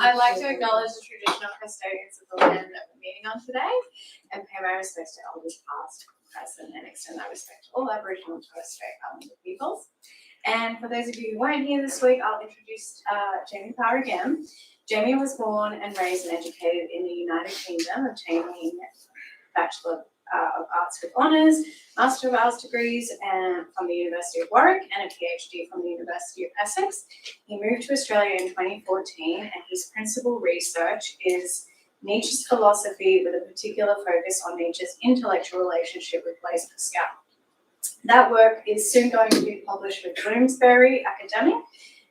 I'd like to acknowledge the traditional custodians of the land that we're meeting on today and pay my respects to elders past, present, and extend that respect to all Aboriginal and Torres Strait Islander peoples. And for those of you who weren't here this week, I'll introduce Jamie Parr again. Jamie was born and raised and educated in the United Kingdom, obtaining Bachelor of Arts with Honours, Master of Arts degrees from the University of Warwick and a PhD from the University of Essex. He moved to Australia in 2014 and his principal research is Nietzsche's philosophy with a particular focus on Nietzsche's intellectual relationship with Blaise Pascal. That work is soon going to be published with Bloomsbury Academic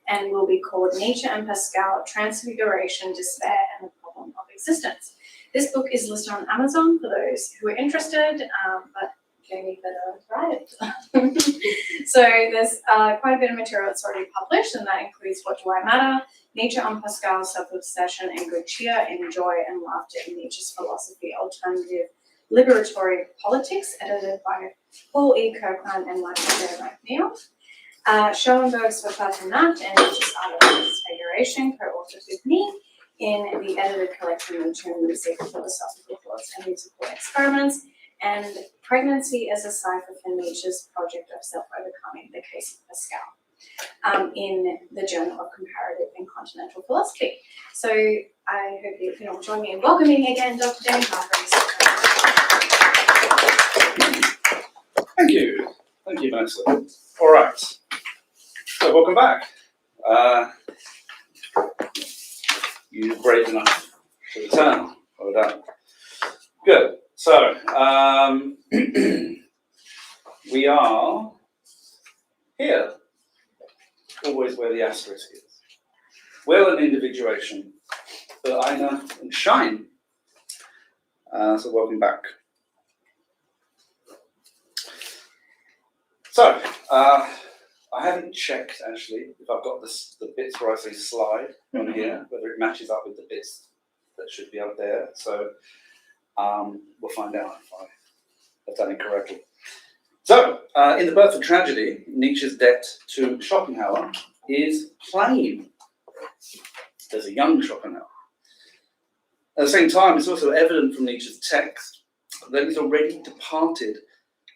and will be called Nietzsche and Pascal, Transfiguration, Despair and the Problem of Existence. This book is listed on Amazon for those who are interested, but Jamie better write it. So there's quite a bit of material that's already published, and that includes What Do I Matter, Nietzsche on Pascal, Self-Obsession and Good Cheer, in Joy and Laughter in Nietzsche's Philosophy, Alternative Liberatory Politics, edited by Paul E. Kirkland and Michael J. McNeil. Schoenberg's For Fat and Nat and Nietzsche's Art of Transfiguration, co-authored with me in the edited collection Nietzsche and Music, Philosophical Thoughts and Musical Experiments, and Pregnancy as a Cipher for Nietzsche's Project of Self-Overcoming, the Case of Pascal, in the Journal of Comparative and Continental Philosophy. So I hope you can all join me in welcoming again Dr. Jamie Parr. Thank you, Vanessa. All right, so welcome back. You're brave enough to return. Well done. Good. So we are here, always where the asterisk is. Will and individuation, Aina and shine. So welcome back. So I haven't checked actually if I've got the bits where I say slide on here, whether it matches up with the bits that should be up there. So we'll find out if I've done it correctly. So in The Birth of Tragedy, Nietzsche's debt to Schopenhauer is plain. There's a young Schopenhauer. At the same time, it's also evident from Nietzsche's text that he's already departed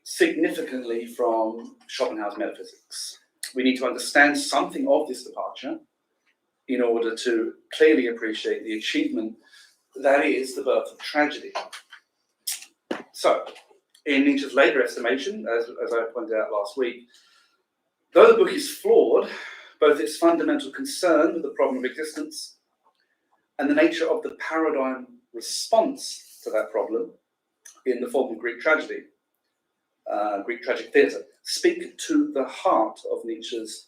significantly from Schopenhauer's metaphysics. We need to understand something of this departure in order to clearly appreciate the achievement that is The Birth of Tragedy. So, in Nietzsche's later estimation, as I pointed out last week, though the book is flawed, both its fundamental concern with the problem of existence and the nature of the paradigm response to that problem in the form of Greek tragedy, Greek tragic theatre, speak to the heart of Nietzsche's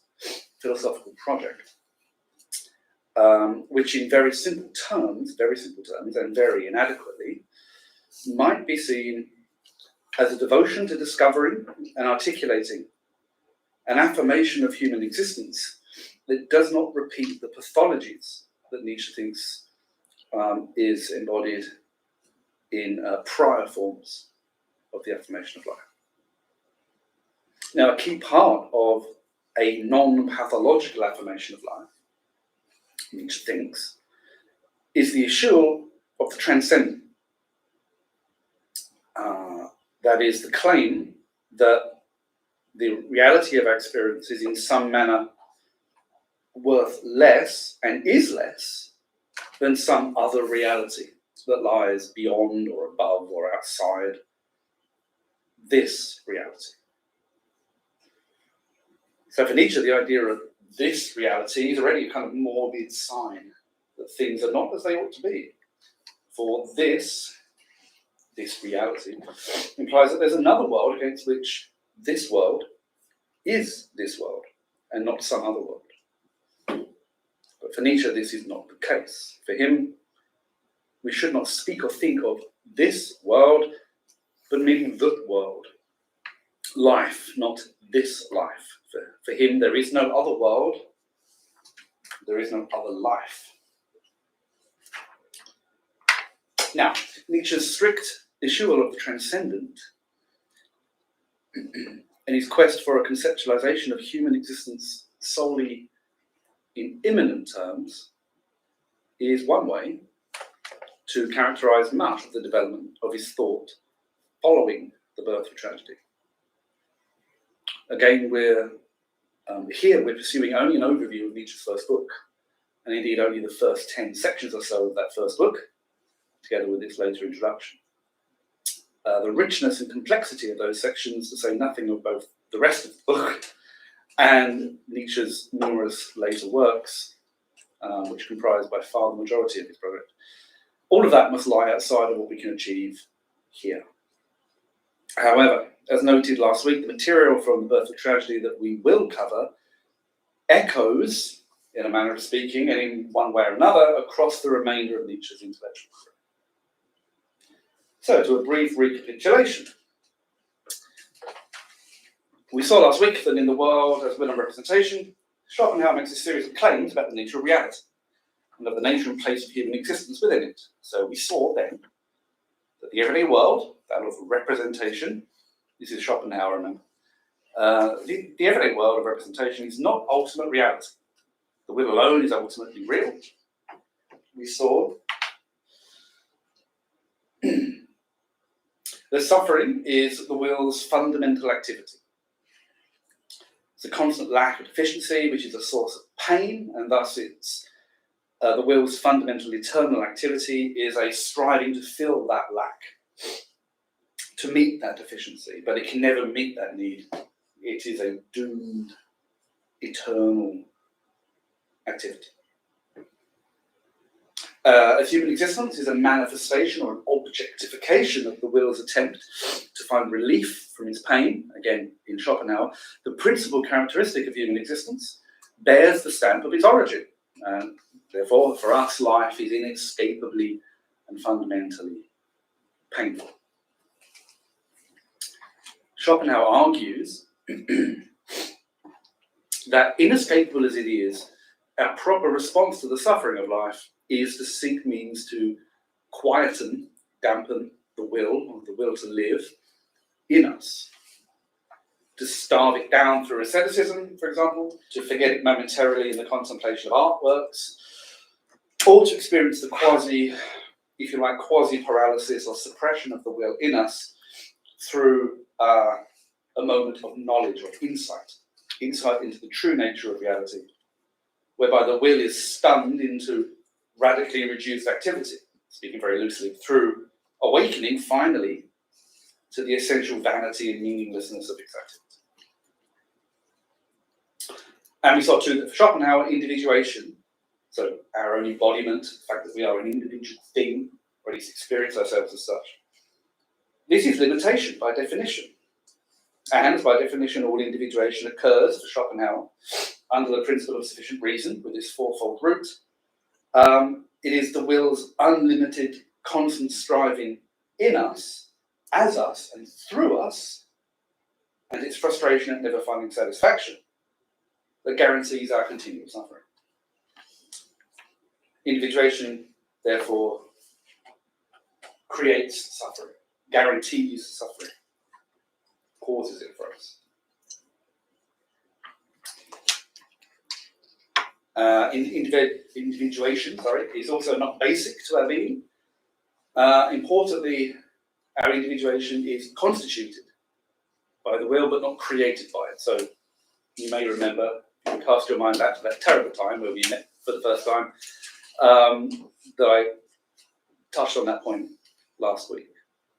philosophical project, which in very simple terms and very inadequately, might be seen as a devotion to discovering and articulating an affirmation of human existence that does not repeat the pathologies that Nietzsche thinks is embodied in prior forms of the affirmation of life. Now, a key part of a non-pathological affirmation of life, Nietzsche thinks, is the issue of the transcendent. That is the claim that the reality of our experience is in some manner worth less and is less than some other reality that lies beyond or above or outside this reality. So for Nietzsche, the idea of this reality is already a kind of morbid sign that things are not as they ought to be. For this reality implies that there's another world against which this world is this world and not some other world. But for Nietzsche, this is not the case. For him, we should not speak or think of this world, but merely the world. Life, not this life. For him, there is no other world, there is no other life. Now, Nietzsche's strict eschewal of the transcendent and his quest for a conceptualization of human existence solely in immanent terms is one way to characterize much of the development of his thought following the birth of tragedy. Again, we're pursuing only an overview of Nietzsche's first book, and indeed only the first 10 sections or so of that first book, together with its later introduction. The richness and complexity of those sections, to say nothing of both the rest of the book and Nietzsche's numerous later works, which comprise by far the majority of his project. All of that must lie outside of what we can achieve here. However, as noted last week, the material from the birth of tragedy that we will cover echoes, in a manner of speaking, and in one way or another, across the remainder of Nietzsche's intellectual career. So, to a brief recapitulation. We saw last week that in the world as will and representation, Schopenhauer makes a series of claims about the nature of reality and of the nature and place of human existence within it. So we saw then that the everyday world, that of representation, this is Schopenhauer, remember, the everyday world of representation is not ultimate reality. The will alone is ultimately real. We saw that suffering is the will's fundamental activity. It's a constant lack of efficiency, which is a source of pain, and thus it's the will's fundamental eternal activity is a striving to fill that lack, to meet that deficiency, but it can never meet that need. It is a doomed, eternal activity. Human existence is a manifestation or an objectification of the will's attempt to find relief from its pain. Again, in Schopenhauer, the principal characteristic of human existence bears the stamp of its origin. And therefore, for us, life is inescapably and fundamentally painful. Schopenhauer argues that, inescapable as it is, our proper response to the suffering of life is to seek means to quieten, dampen the will to live in us. To starve it down through asceticism, for example, to forget it momentarily in the contemplation of artworks, or to experience the quasi-paralysis or suppression of the will in us through a moment of knowledge or insight into the true nature of reality, whereby the will is stunned into radically reduced activity, speaking very loosely, through awakening finally to the essential vanity and meaninglessness of its activity. And we saw too that for Schopenhauer, individuation, so our own embodiment, the fact that we are an individual thing, or at least experience ourselves as such, this is limitation by definition. And by definition, all individuation occurs for Schopenhauer under the principle of sufficient reason with this fourfold root. It is the will's unlimited, constant striving in us, as us, and through us, and its frustration at never finding satisfaction that guarantees our continual suffering. Individuation, therefore, creates suffering, guarantees suffering, causes it for us. Individuation, is also not basic to our being. Importantly, our individuation is constituted by the will, but not created by it. So you may remember, if you cast your mind back to that terrible time where we met for the first time, that I touched on that point last week.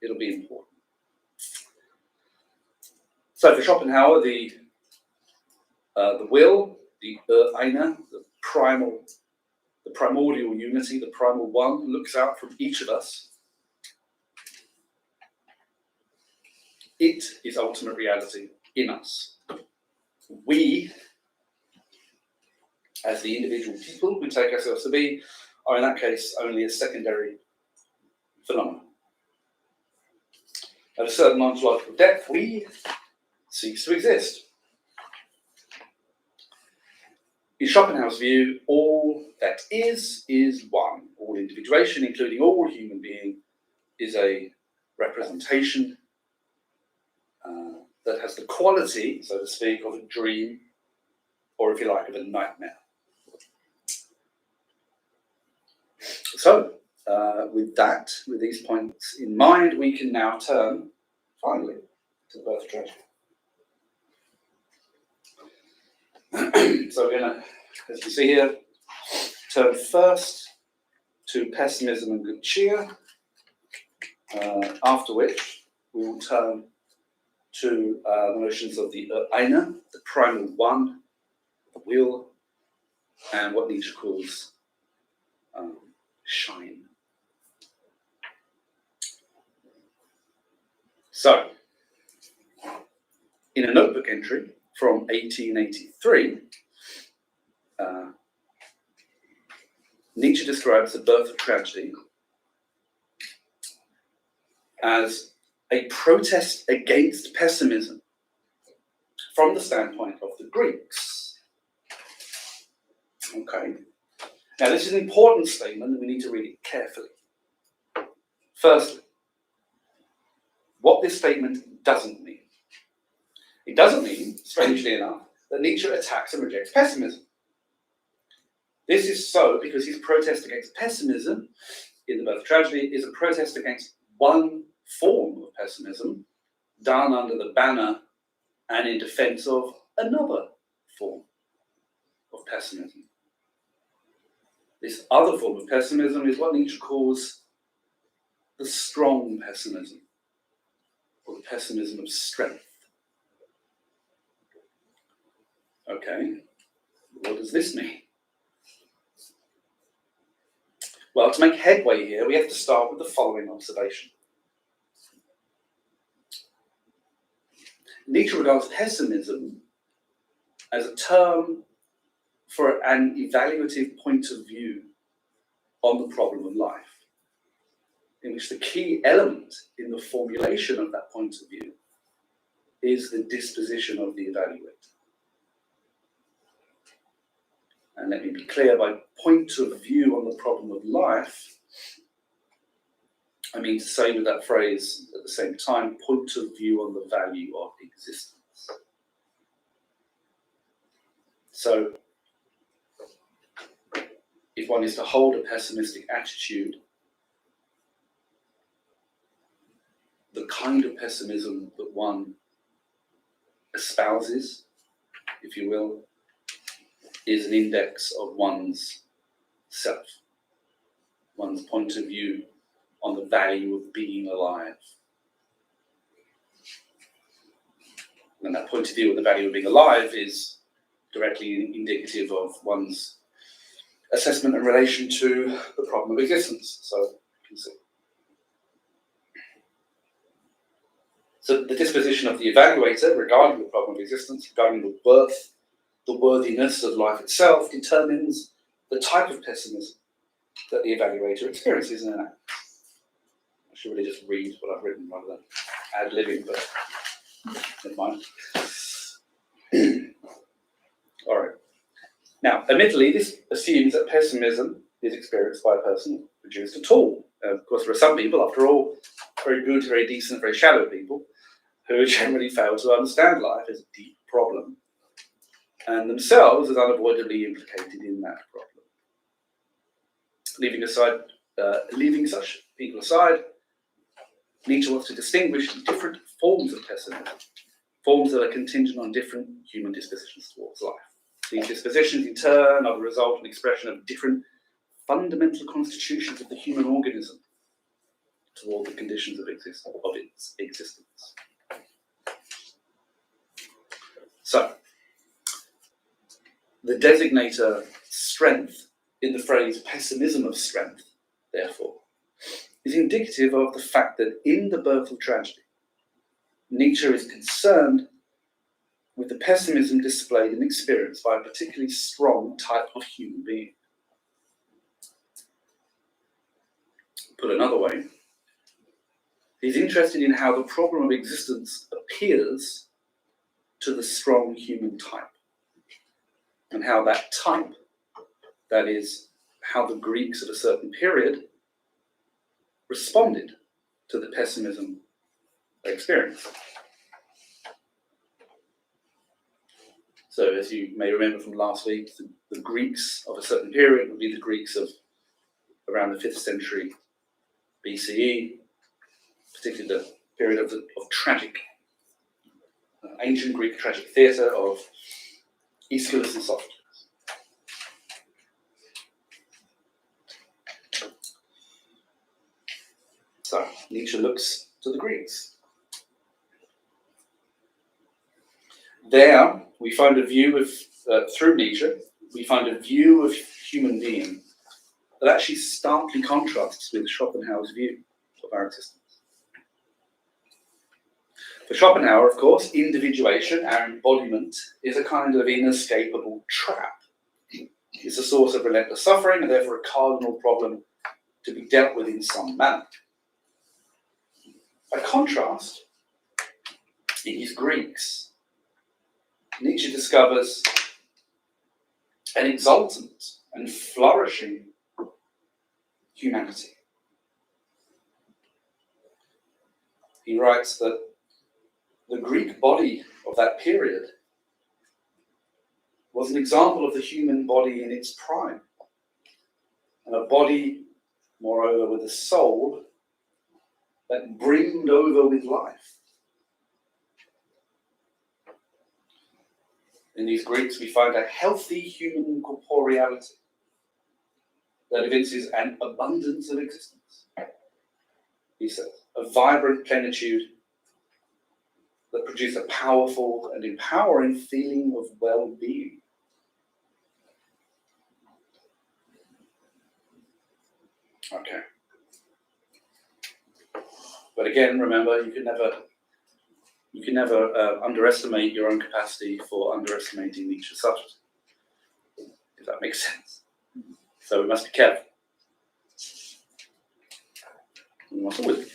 It'll be important. So for Schopenhauer, the will, the Eine, the primordial unity, the primal one, looks out from each of us. It is ultimate reality in us. We, as the individual people we take ourselves to be, are in that case only a secondary phenomenon. At a certain ontological depth, we cease to exist. In Schopenhauer's view, all that is one. All individuation, including all human being, is a representation that has the quality, so to speak, of a dream, or if you like, of a nightmare. So, with these points in mind, we can now turn, finally, to the birth of tragedy. So we're going to, as you see here, turn first to pessimism and good cheer, after which we will turn to the notions of the Eine, the primal one, the will, and what Nietzsche calls shine. So, in a notebook entry from 1883, Nietzsche describes the birth of tragedy as a protest against pessimism from the standpoint of the Greeks. Okay. Now, this is an important statement and we need to read it carefully. Firstly, what this statement doesn't mean. It doesn't mean, strangely enough, that Nietzsche attacks and rejects pessimism. This is so because his protest against pessimism in the birth of tragedy is a protest against one form of pessimism done under the banner and in defense of another form of pessimism. This other form of pessimism is what Nietzsche calls the strong pessimism, or the pessimism of strength. Okay, what does this mean? Well, to make headway here, we have to start with the following observation. Nietzsche regards pessimism as a term for an evaluative point of view on the problem of life, in which the key element in the formulation of that point of view is the disposition of the evaluator. And let me be clear, by point of view on the problem of life, I mean to say with that phrase at the same time, point of view on the value of existence. So, if one is to hold a pessimistic attitude, the kind of pessimism that one espouses, if you will, is an index of one's self, one's point of view on the value of being alive. And that point of view of the value of being alive is directly indicative of one's assessment in relation to the problem of existence. So you can see. So the disposition of the evaluator regarding the problem of existence, regarding the worth, the worthiness of life itself, determines the type of pessimism that the evaluator experiences in an act. I should really just read what I've written rather than ad-libbing, but never mind. All right. Now, admittedly, this assumes that pessimism is experienced by a person produced at all. Of course, there are some people, after all, very good, very decent, very shallow people, who generally fail to understand life as a deep problem, and themselves as unavoidably implicated in that problem. Leaving such people aside, Nietzsche wants to distinguish different forms of pessimism, forms that are contingent on different human dispositions towards life. These dispositions, in turn, are the result and expression of different fundamental constitutions of the human organism toward the conditions of its existence. So, the designator strength in the phrase pessimism of strength, therefore, is indicative of the fact that in the birth of tragedy, Nietzsche is concerned with the pessimism displayed and experienced by a particularly strong type of human being. Put another way, he's interested in how the problem of existence appears to the strong human type, and how that type, that is, how the Greeks at a certain period responded to the pessimism they experienced. So, as you may remember from last week, the Greeks of a certain period would be the Greeks of around the 5th century BCE, particularly the period of tragic, ancient Greek tragic theatre of Aeschylus and Sophocles. So Nietzsche looks to the Greeks. There we find a view of, through Nietzsche, we find a view of human being that actually starkly contrasts with Schopenhauer's view of our existence. For Schopenhauer, of course, individuation, our embodiment, is a kind of inescapable trap. It's a source of relentless suffering and therefore a cardinal problem to be dealt with in some manner. By contrast, in his Greeks, Nietzsche discovers an exultant and flourishing humanity. He writes that the Greek body of that period was an example of the human body in its prime, and a body, moreover, with a soul that brimmed over with life. In these Greeks, we find a healthy human corporeality that evinces an abundance of existence. He says, a vibrant plenitude that produced a powerful and empowering feeling of well-being. Okay. But again, remember, you can never underestimate your own capacity for underestimating Nietzsche's subject, if that makes sense. So we must be careful. We must always be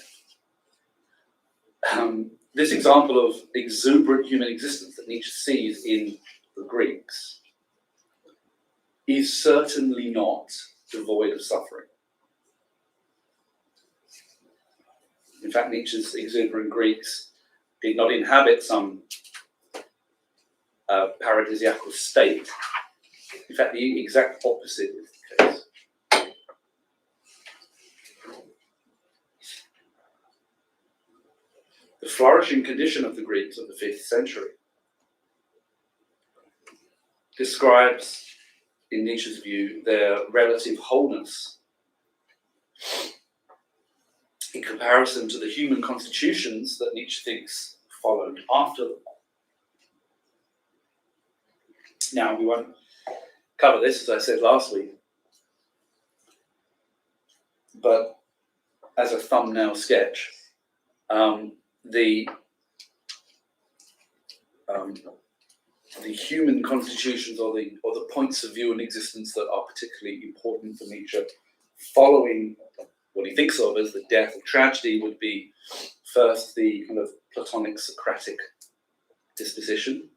careful. This example of exuberant human existence that Nietzsche sees in the Greeks is certainly not devoid of suffering. In fact, Nietzsche's exuberant Greeks did not inhabit some paradisiacal state. In fact, the exact opposite is the case. The flourishing condition of the Greeks of the 5th century describes, in Nietzsche's view, their relative wholeness in comparison to the human constitutions that Nietzsche thinks followed after them. Now, we won't cover this, as I said last week, but as a thumbnail sketch, the human constitutions or the points of view in existence that are particularly important for Nietzsche following what he thinks of as the death of tragedy would be first the kind of Platonic Socratic disposition,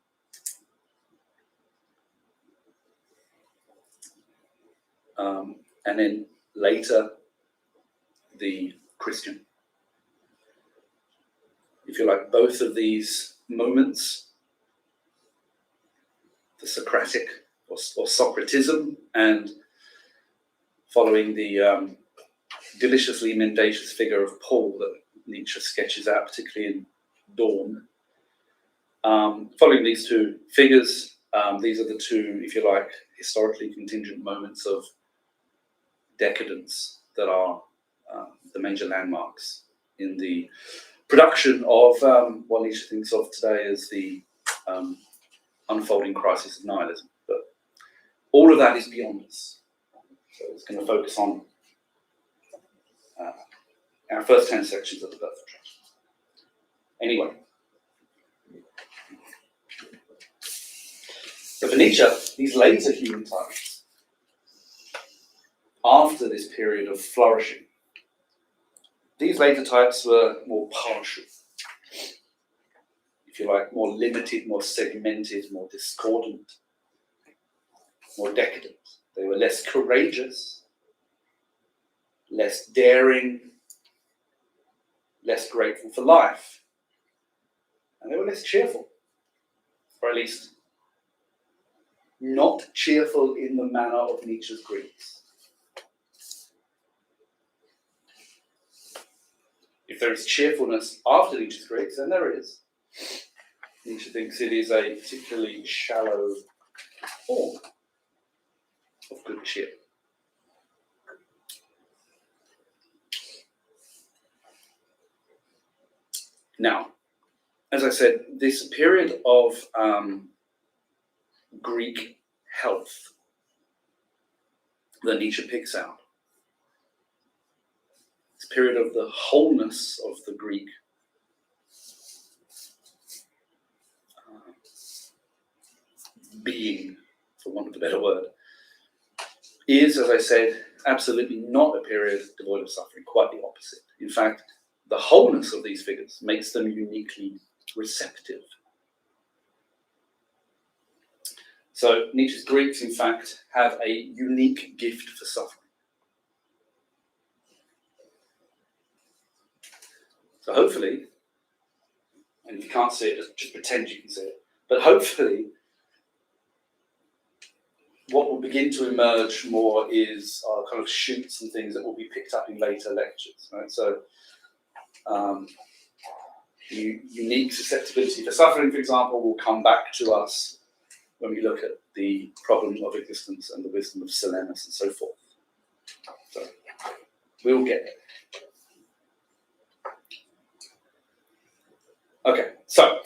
and then later the Christian. If you like, both of these moments, the Socratic or Socratism, and following the deliciously mendacious figure of Paul that Nietzsche sketches out, particularly in Dawn. Following these two figures, these are the two, if you like, historically contingent moments of decadence that are the major landmarks in the production of what Nietzsche thinks of today as the unfolding crisis of nihilism. But all of that is beyond us. So it's going to focus on our first 10 sections of the birth of tragedy. Anyway, so for Nietzsche, these later human types, after this period of flourishing, these later types were more partial, if you like, more limited, more segmented, more discordant, more decadent. They were less courageous, less daring, less grateful for life, and they were less cheerful, or at least not cheerful in the manner of Nietzsche's Greeks. there is cheerfulness after Nietzsche's Greeks, and there is. Nietzsche thinks it is a particularly shallow form of good cheer. Now, as I said, this period of Greek health that Nietzsche picks out, this period of the wholeness of the Greek being, for want of a better word, is, as I said, absolutely not a period devoid of suffering, quite the opposite. In fact, the wholeness of these figures makes them uniquely receptive. So Nietzsche's Greeks, in fact, have a unique gift for suffering. So hopefully, and if you can't see it, just pretend you can see it, but hopefully what will begin to emerge more is kind of shoots and things that will be picked up in later lectures. Right? So unique susceptibility for suffering, for example, will come back to us when we look at the problem of existence and the wisdom of Silenus and so forth. So we'll get there. Okay, so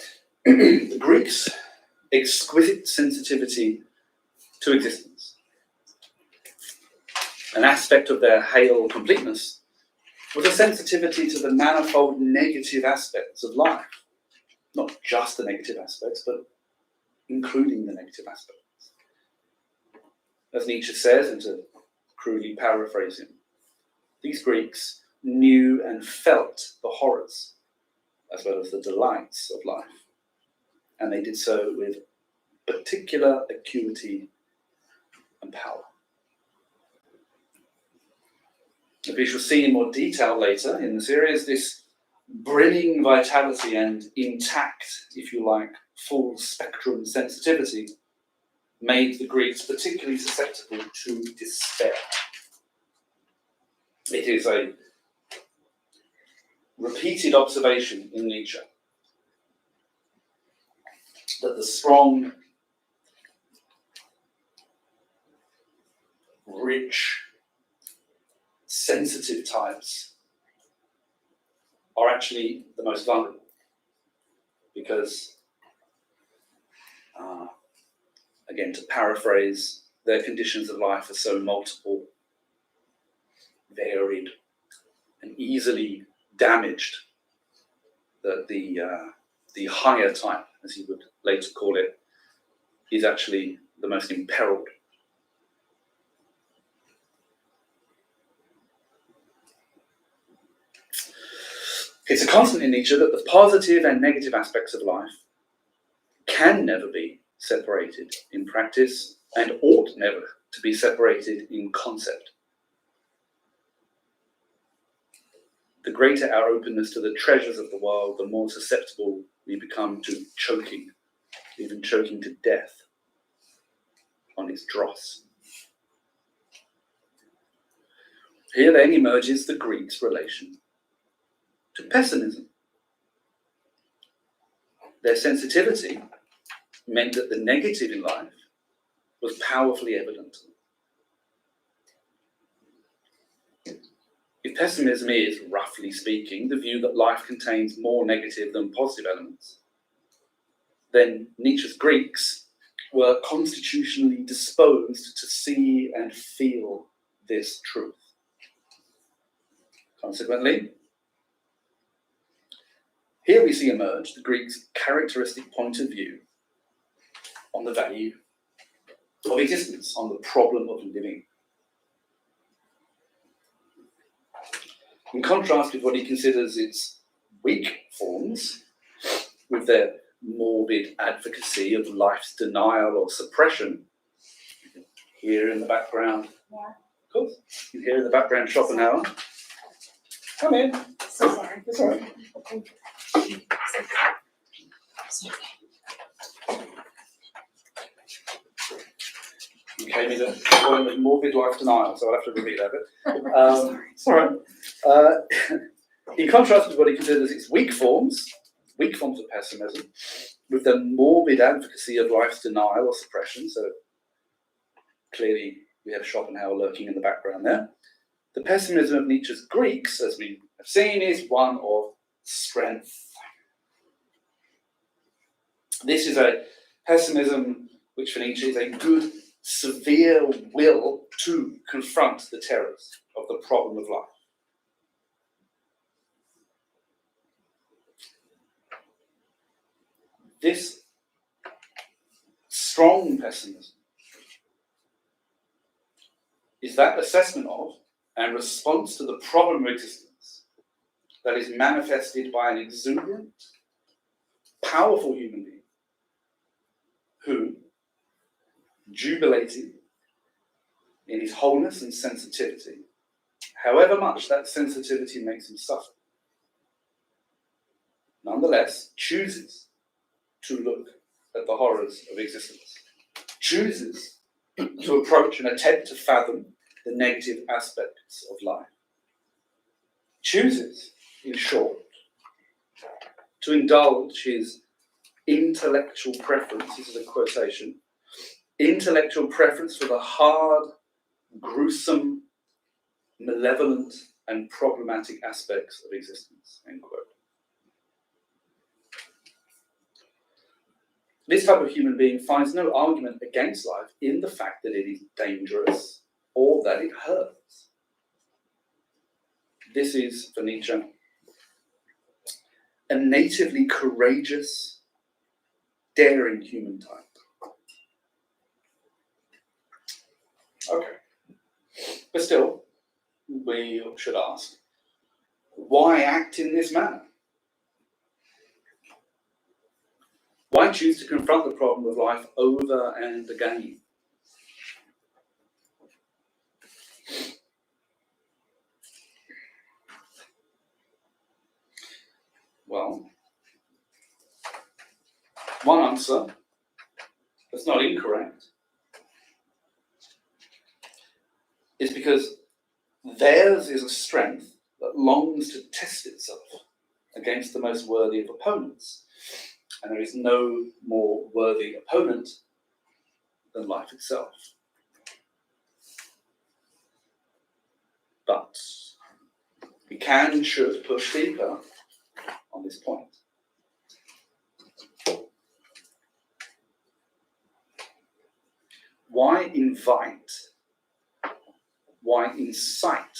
the Greeks' exquisite sensitivity to existence, an aspect of their hale completeness, was a sensitivity to the manifold negative aspects of life. Not just the negative aspects, but including the negative aspects. As Nietzsche says, and to crudely paraphrase him, these Greeks knew and felt the horrors as well as the delights of life, and they did so with particular acuity and power. As we shall see in more detail later in the series, this brimming vitality and intact, if you like, full spectrum sensitivity made the Greeks particularly susceptible to despair. It is a repeated observation in Nietzsche that the strong, rich, sensitive types are actually the most vulnerable because, again, to paraphrase, their conditions of life are so multiple, varied, and easily damaged that the higher type, as he would later call it, is actually the most imperiled. It's a constant in Nietzsche that the positive and negative aspects of life can never be separated in practice and ought never to be separated in concept. The greater our openness to the treasures of the world, the more susceptible we become to choking, even choking to death on its dross. Here then emerges the Greeks' relation to pessimism. Their sensitivity meant that the negative in life was powerfully evident. If pessimism is, roughly speaking, the view that life contains more negative than positive elements, then Nietzsche's Greeks were constitutionally disposed to see and feel this truth. Consequently, here we see emerge the Greeks' characteristic point of view on the value of existence, on the problem of living. In contrast with what he considers its weak forms, with their morbid advocacy of life's denial or suppression, you can hear in the background. Yeah. Of course, you can hear in the background Schopenhauer. Come in. So sorry. That's all right. You came in a poem of morbid life denial, so I'll have to repeat that bit. Sorry. In contrast with what he considers its weak forms of pessimism, with the morbid advocacy of life's denial or suppression, so clearly we have Schopenhauer lurking in the background there. The pessimism of Nietzsche's Greeks, as we have seen, is one of strength. This is a pessimism which for Nietzsche is a good, severe will to confront the terrors of the problem of life. This strong pessimism is that assessment of and response to the problem of existence that is manifested by an exuberant, powerful human being who, jubilating in his wholeness and sensitivity, however much that sensitivity makes him suffer, nonetheless chooses to look at the horrors of existence, chooses to approach and attempt to fathom the negative aspects of life, chooses, in short, to indulge his intellectual preference, this is a quotation, intellectual preference for the hard, gruesome, malevolent, and problematic aspects of existence, end quote. This type of human being finds no argument against life in the fact that it is dangerous or that it hurts. This is, for Nietzsche, a natively courageous, daring human type. Okay. But still, we should ask, why act in this manner? Why choose to confront the problem of life over and again? Well, one answer that's not incorrect is because theirs is a strength that longs to test itself against the most worthy of opponents. And there is no more worthy opponent than life itself. But we can and should push deeper on this point. Why invite, why incite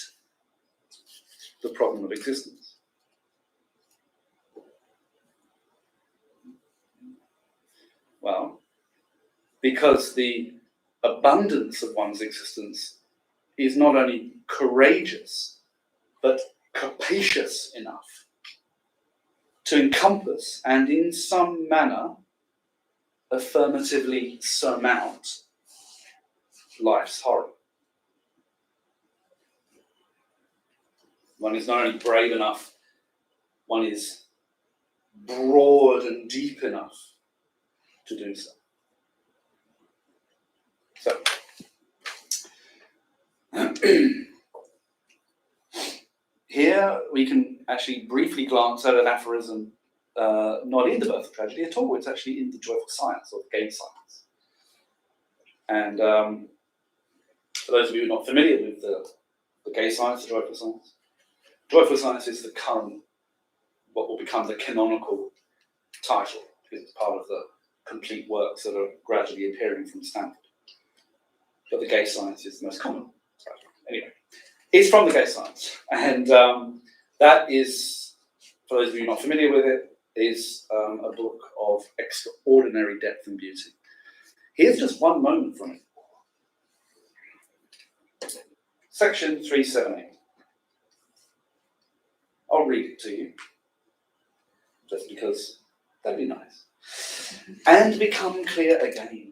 the problem of existence? Well, because the abundance of one's existence is not only courageous, but capacious enough to encompass and in some manner affirmatively surmount life's horror. One is not only brave enough, one is broad and deep enough to do so. So, here we can actually briefly glance at an aphorism not in The Birth of Tragedy at all. It's actually in The Joyful Science, or The Gay Science. And for those of you who are not familiar with the Gay Science, the Joyful Science is the current, what will become the canonical title, because it's part of the complete works that are gradually appearing from Stanford. But the Gay Science is the most common title. Anyway, it's from the Gay Science, and that is, for those of you not familiar with it, is a book of extraordinary depth and beauty. Here's just one moment from it. Section 378. I'll read it to you, just because that'd be nice. And become clear again.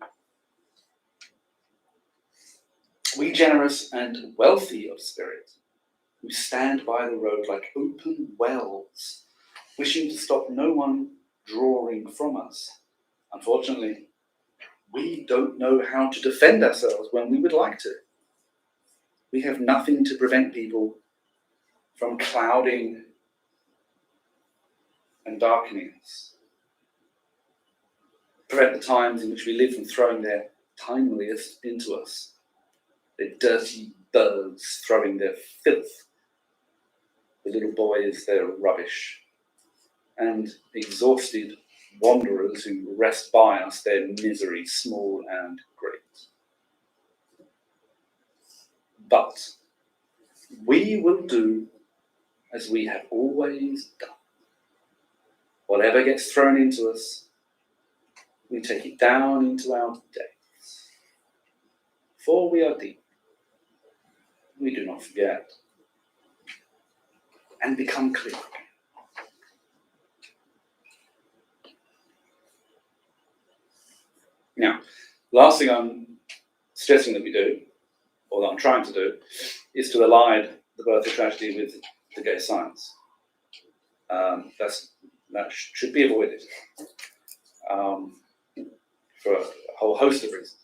We generous and wealthy of spirit, who stand by the road like open wells, wishing to stop no one drawing from us. Unfortunately, we don't know how to defend ourselves when we would like to. We have nothing to prevent people from clouding and darkening us. Prevent the times in which we live from throwing their timeliest into us. Their dirty birds throwing their filth. The little boys their rubbish. And exhausted wanderers who rest by us their misery, small and great. But we will do as we have always done. Whatever gets thrown into us, we take it down into our depths. For we are deep. We do not forget. And become clear. Now, last thing I'm suggesting that we do, or that I'm trying to do, is to align the birth of tragedy with the gay science. That should be avoided for a whole host of reasons.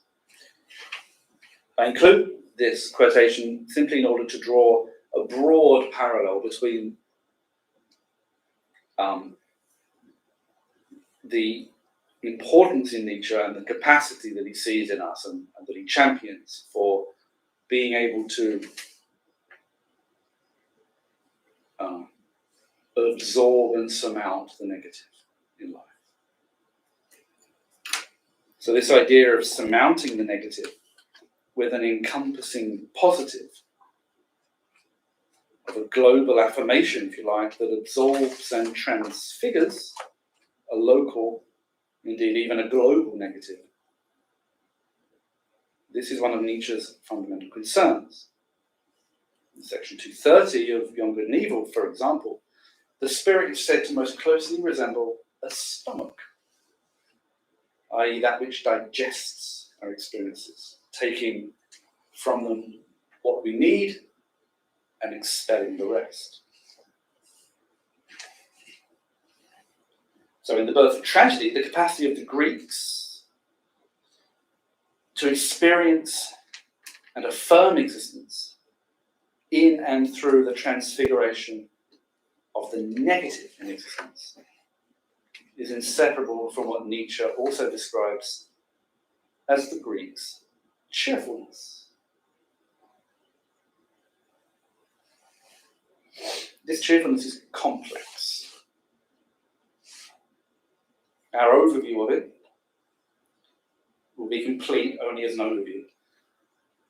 I include this quotation simply in order to draw a broad parallel between the importance in Nietzsche and the capacity that he sees in us and that he champions for being able to absorb and surmount the negative in life. So this idea of surmounting the negative with an encompassing positive, of a global affirmation, if you like, that absorbs and transfigures a local, indeed even a global negative. This is one of Nietzsche's fundamental concerns. In section 230 of Young, Good and Evil, for example, the spirit is said to most closely resemble a stomach, i.e. that which digests our experiences, taking from them what we need and expelling the rest. So in the birth of tragedy, the capacity of the Greeks to experience and affirm existence in and through the transfiguration of the negative in existence is inseparable from what Nietzsche also describes as the Greeks' cheerfulness. This cheerfulness is complex. Our overview of it will be complete only as an overview.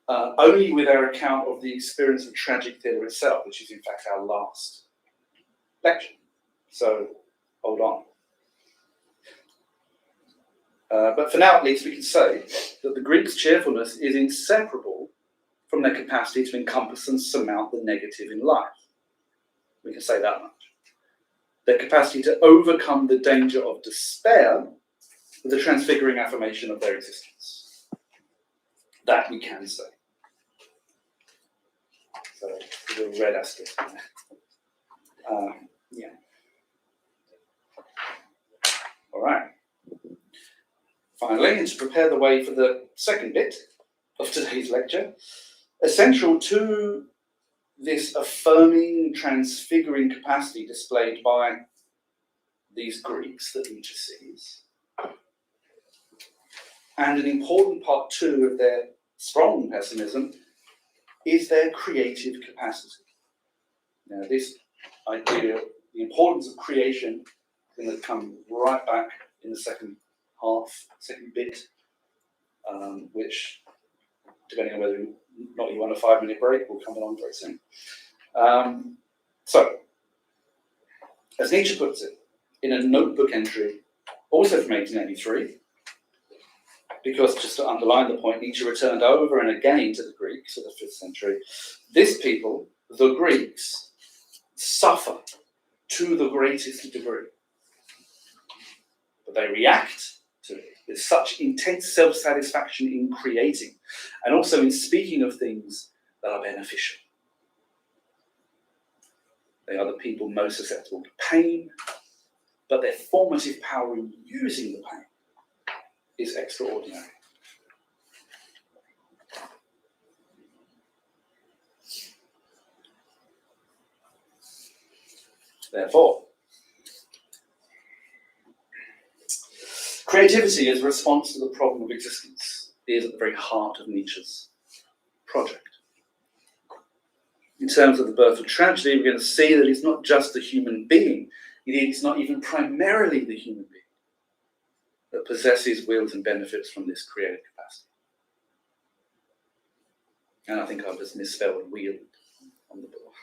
Only with our account of the experience of tragic theatre itself, which is in fact our last lecture. So, hold on. But for now, at least, we can say that the Greeks' cheerfulness is inseparable from their capacity to encompass and surmount the negative in life. We can say that much. Their capacity to overcome the danger of despair with the transfiguring affirmation of their existence. That we can say. So, the red asterisk in there. Yeah. All right. Finally, and to prepare the way for the second bit of today's lecture, essential to this affirming, transfiguring capacity displayed by these Greeks that Nietzsche sees, and an important part too of their strong pessimism, is their creative capacity. Now, this idea, the importance of creation, is going to come right back in the second bit, which, depending on whether or not you want a 5-minute break, will come along very soon. So, as Nietzsche puts it, in a notebook entry, also from 1883, because just to underline the point, Nietzsche returned over and again to the Greeks of the 5th century. This people, the Greeks, suffer to the greatest degree. But they react to it with such intense self-satisfaction in creating, and also in speaking of things that are beneficial. They are the people most susceptible to pain, but their formative power in using the pain is extraordinary. Therefore, creativity as a response to the problem of existence is at the very heart of Nietzsche's project. In terms of the birth of tragedy, we're going to see that it's not just the human being, indeed it's not even primarily the human being that possesses, wills and benefits from this creative capacity. And I think I've just misspelled wield on the board.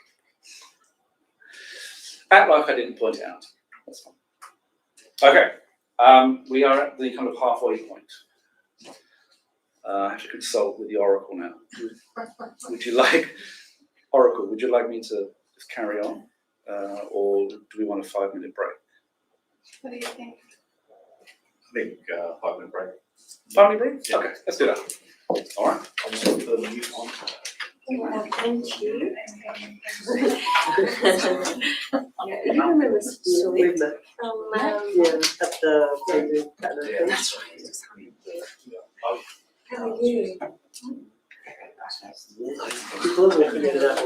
Act like I didn't point it out. That's fine. Okay, we are at the kind of halfway point. I have to consult with the Oracle now. Would you like, Oracle, would you like me to just carry on? Or do we want a 5-minute break? What do you think? I think 5-minute break. 5-minute break? Yeah. Okay, let's do that. All right. I'll just put the mute on. Thank you. You remember school with the at the Yeah, that's right. How are you? People are looking at that.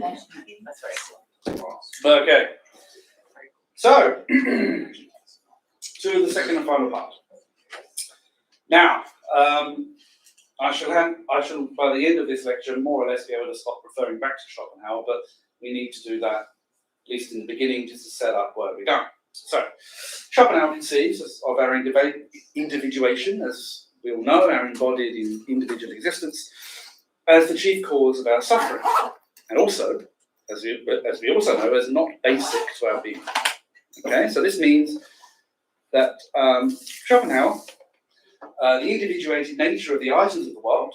That's very cool. Okay. So, to the second and final part. Now, I shall, by the end of this lecture, more or less be able to stop referring back to Schopenhauer, but we need to do that, at least in the beginning, just to set up where we're going. So, Schopenhauer conceives of our individuation, as we all know, our embodied in individual existence, as the chief cause of our suffering, and also, as we also know, as not basic to our being. Okay, so this means that Schopenhauer, the individuated nature of the items of the world,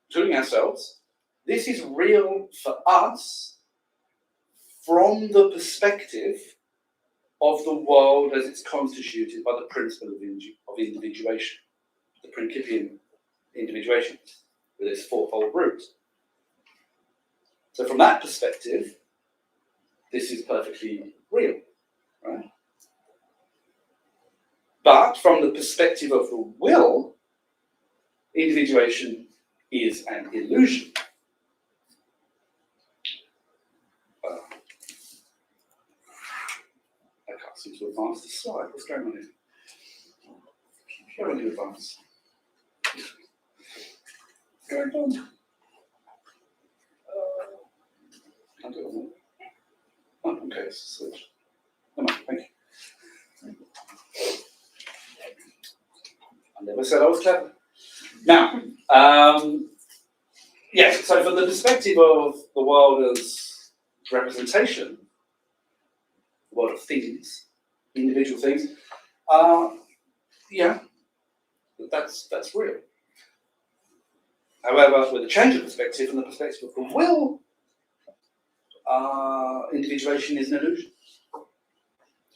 including ourselves, this is real for us from the perspective of the world as it's constituted by the principle of individuation, the Principium individuation, with its fourfold root. So from that perspective, this is perfectly real, right? But from the perspective of the will, individuation is an illusion. I can't seem to advance the slide. What's going on here? How do I do advance? What's going on? Can't do it on that. Oh, okay, switch. Come on, thank you. I never said I was clever. Now, yes, so from the perspective of the world as representation, the world of things, individual things, yeah, that's real. However, with a change of perspective, from the perspective of the will, individuation is an illusion.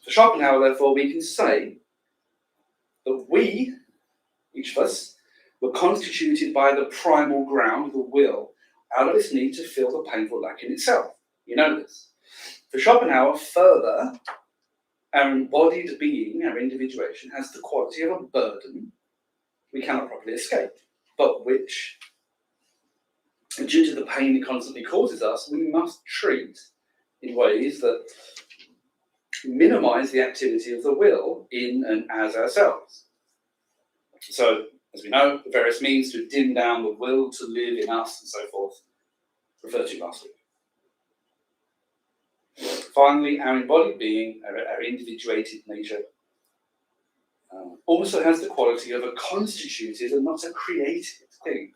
For Schopenhauer, therefore, we can say that we, each of us, were constituted by the primal ground, the will, out of its need to fill the painful lack in itself. You know this. For Schopenhauer, further, our embodied being, our individuation, has the quality of a burden we cannot properly escape, but which, due to the pain it constantly causes us, we must treat in ways that minimize the activity of the will in and as ourselves. So, as we know, the various means to dim down the will to live in us and so forth, referred to last week. Finally, our embodied being, our individuated nature, also has the quality of a constituted and not a created thing.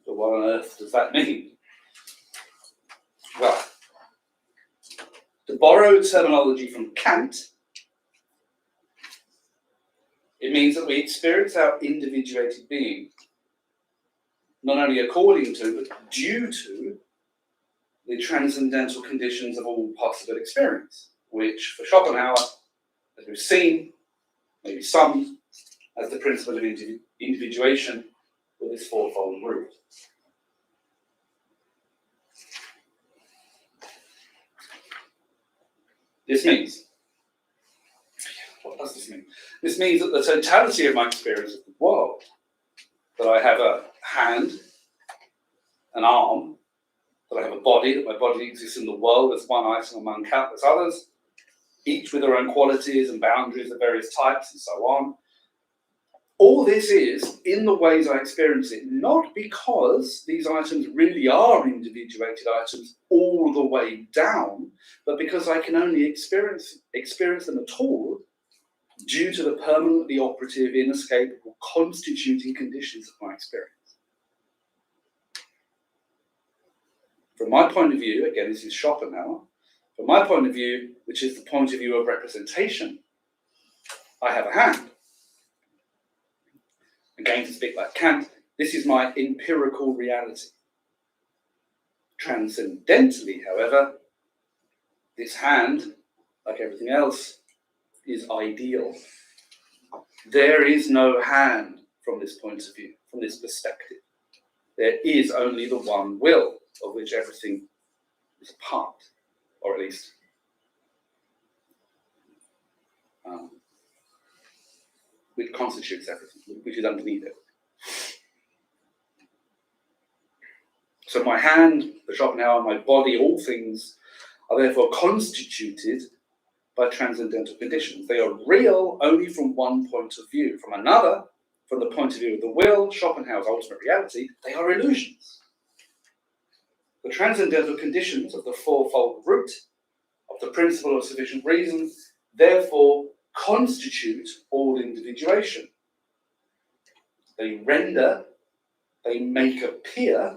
But what on earth does that mean? Well, to borrow terminology from Kant, it means that we experience our individuated being not only according to, but due to the transcendental conditions of all possible experience, which for Schopenhauer, as we've seen, maybe summed as the principle of individuation with its fourfold root. This means, what does this mean? This means that the totality of my experience of the world, that I have a hand, an arm, that I have a body, that my body exists in the world as one item among countless others, each with their own qualities and boundaries of various types and so on. All this is in the ways I experience it, not because these items really are individuated items all the way down, but because I can only experience them at all due to the permanently operative, inescapable, constituting conditions of my experience. From my point of view, again, this is Schopenhauer, from my point of view, which is the point of view of representation, I have a hand. Again, to speak like Kant, this is my empirical reality. Transcendentally, however, this hand, like everything else, is ideal. There is no hand from this point of view, from this perspective. There is only the one will, of which everything is a part, or at least which constitutes everything, which is underneath it. So my hand, the Schopenhauer, my body, all things are therefore constituted by transcendental conditions. They are real only from one point of view. From another, from the point of view of the will, Schopenhauer's ultimate reality, they are illusions. The transcendental conditions of the fourfold root of the principle of sufficient reason therefore constitute all individuation. They render, they make appear,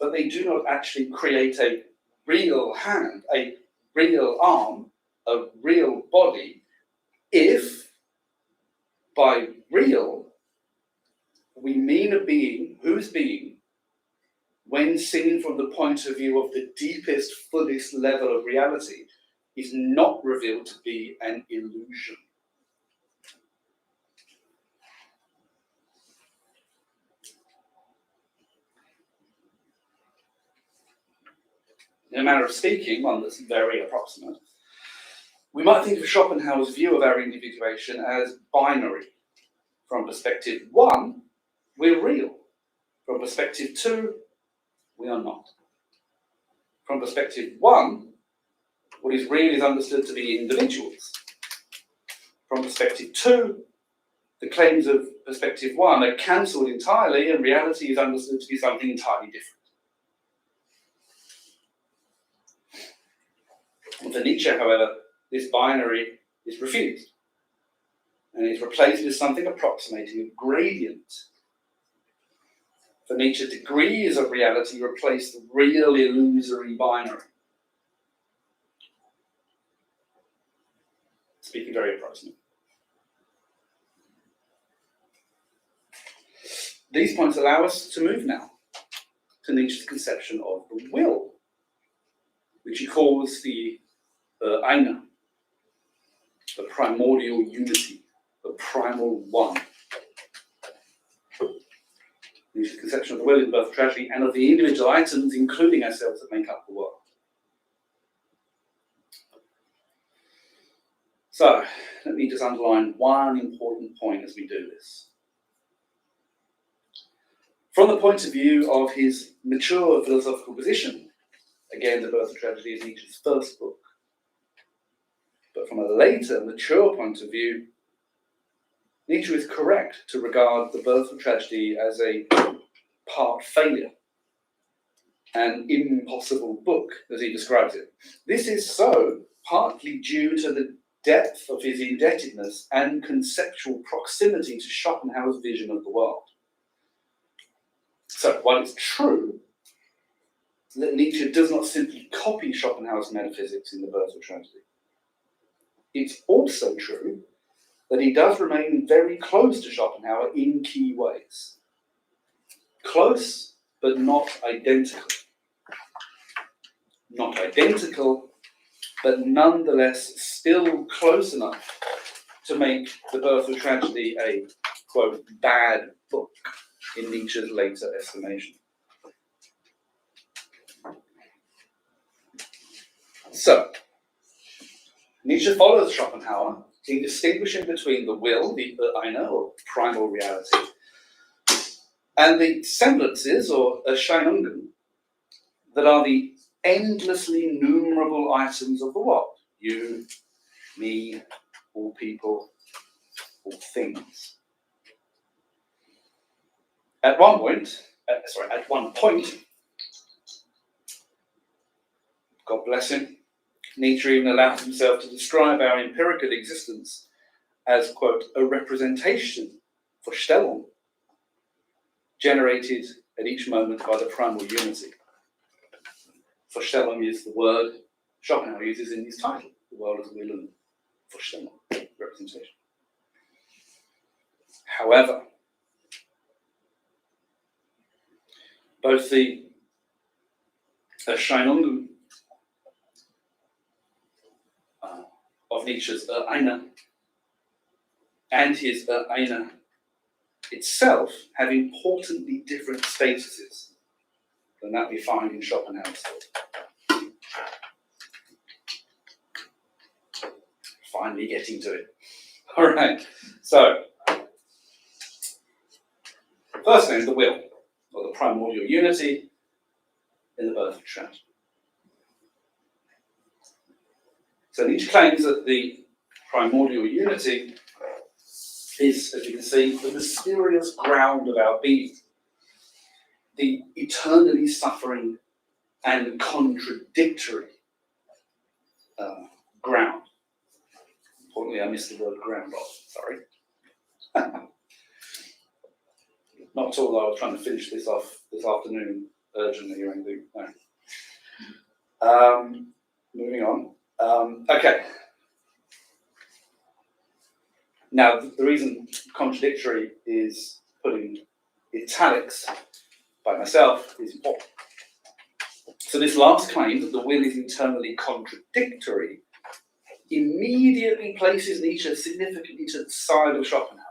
but they do not actually create a real hand, a real arm, a real body, if by real we mean a being whose being, when seen from the point of view of the deepest, fullest level of reality, is not revealed to be an illusion. In a manner of speaking, one that's very approximate, we might think of Schopenhauer's view of our individuation as binary. From perspective 1, we're real. From perspective 2, we are not. From perspective 1, what is real is understood to be individuals. From perspective 2, the claims of perspective 1 are cancelled entirely and reality is understood to be something entirely different. For Nietzsche, however, this binary is refused and is replaced with something approximating a gradient. For Nietzsche, degrees of reality replace the real illusory binary. Speaking very approximate. These points allow us to move now to Nietzsche's conception of the will, which he calls the Eine, the primordial unity, the primal one. Nietzsche's conception of the will is both tragedy and of the individual items, including ourselves, that make up the world. So, let me just underline one important point as we do this. From the point of view of his mature philosophical position, again, The Birth of Tragedy is Nietzsche's first book, but from a later, mature point of view, Nietzsche is correct to regard The Birth of Tragedy as a part failure, an impossible book, as he describes it. This is so partly due to the depth of his indebtedness and conceptual proximity to Schopenhauer's vision of the world. So, while it's true that Nietzsche does not simply copy Schopenhauer's metaphysics in The Birth of Tragedy, it's also true that he does remain very close to Schopenhauer in key ways. Close, but not identical. Not identical, but nonetheless still close enough to make The Birth of Tragedy a, quote, bad book in Nietzsche's later estimation. So, Nietzsche follows Schopenhauer in distinguishing between the will, the Eine, or primal reality, and the semblances, or Erscheinungen, that are the endlessly numerable items of the world. You, me, all people, all things. At one point, God bless him, Nietzsche even allowed himself to describe our empirical existence as, quote, a representation, Vorstellung, generated at each moment by the primal unity. Vorstellung is the word Schopenhauer uses in his title, The World as Will and Vorstellung, representation. However, both the Erscheinungen of Nietzsche's Eine and his Eine itself have importantly different statuses than that we find in Schopenhauer's thought. Finally getting to it. All right, so first name, the will, or the primordial unity, in the birth of tragedy. So Nietzsche claims that the primordial unity is, as you can see, the mysterious ground of our being, the eternally suffering and contradictory ground. Importantly, I missed the word ground off, sorry. Not at all, I was trying to finish this off this afternoon urgently or anything. No. Moving on. Okay. Now, the reason contradictory is put in italics by myself is important. So this last claim that the will is internally contradictory immediately places Nietzsche significantly to the side of Schopenhauer.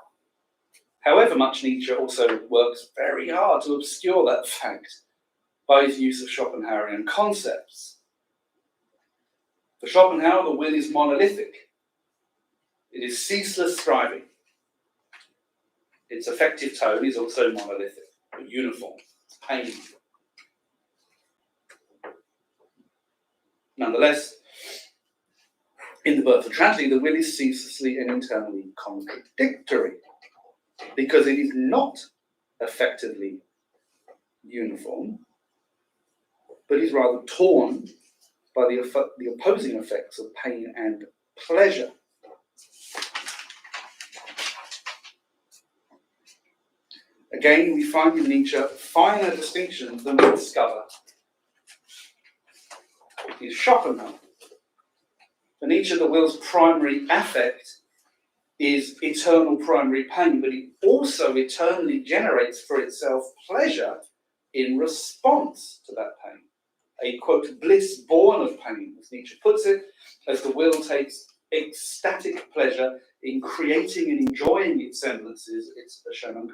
However much Nietzsche also works very hard to obscure that fact by his use of Schopenhauerian concepts. For Schopenhauer, the will is monolithic. It is ceaseless striving. Its affective tone is also monolithic, but uniform. It's pain. Nonetheless, in the birth of tragedy, the will is ceaselessly and internally contradictory because it is not effectively uniform, but is rather torn by the opposing effects of pain and pleasure. Again, we find in Nietzsche finer distinctions than we discover in Schopenhauer. For Nietzsche, the will's primary affect is eternal primary pain, but it also eternally generates for itself pleasure in response to that pain. A, quote, bliss born of pain, as Nietzsche puts it, as the will takes ecstatic pleasure in creating and enjoying its semblances, its Erscheinung,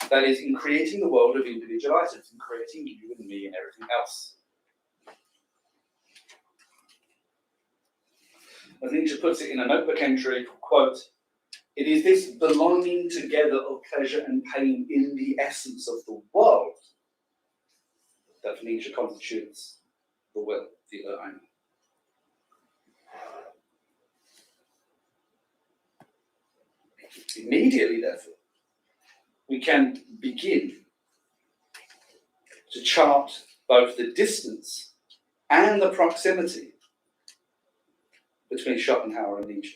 that is, in creating the world of individual items, in creating you and me and everything else. As Nietzsche puts it in a notebook entry, quote, it is this belonging together of pleasure and pain in the essence of the world that for Nietzsche constitutes the will, the Erscheinung. Immediately, therefore, we can begin to chart both the distance and the proximity between Schopenhauer and Nietzsche.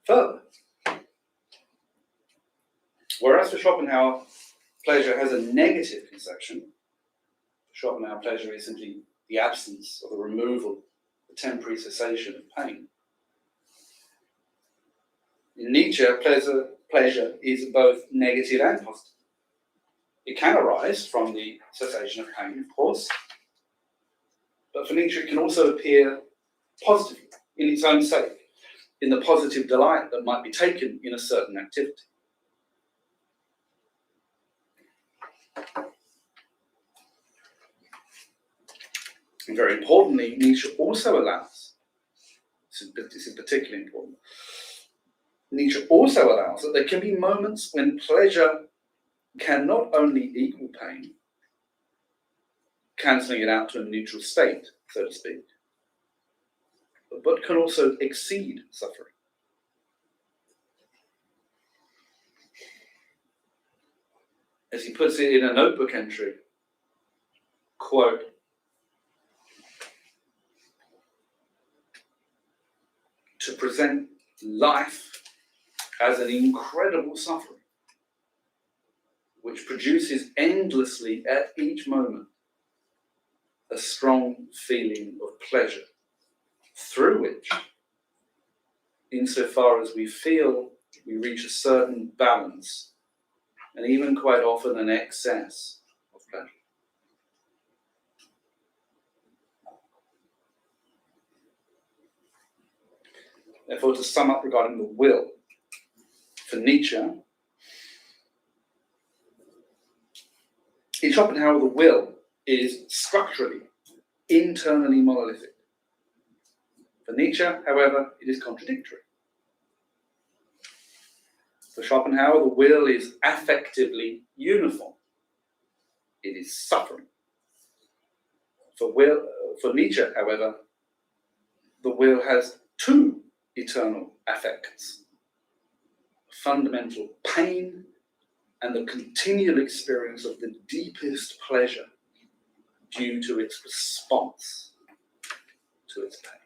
Further, whereas for Schopenhauer, pleasure has a negative conception, for Schopenhauer, pleasure is simply the absence or the removal, the temporary cessation of pain. In Nietzsche, pleasure is both negative and positive. It can arise from the cessation of pain, of course, but for Nietzsche it can also appear positively in its own sake, in the positive delight that might be taken in a certain activity. And very importantly, Nietzsche also allows, this is particularly important, Nietzsche also allows that there can be moments when pleasure can not only equal pain, cancelling it out to a neutral state, so to speak, but can also exceed suffering. As he puts it in a notebook entry, quote, to present life as an incredible suffering, which produces endlessly at each moment a strong feeling of pleasure, through which, insofar as we feel, we reach a certain balance, and even quite often an excess of pleasure. Therefore, to sum up regarding the will, for Nietzsche, in Schopenhauer, the will is structurally, internally monolithic. For Nietzsche, however, it is contradictory. For Schopenhauer, the will is affectively uniform. It is suffering. For Nietzsche, however, the will has two eternal affects: fundamental pain and the continual experience of the deepest pleasure due to its response to its pain.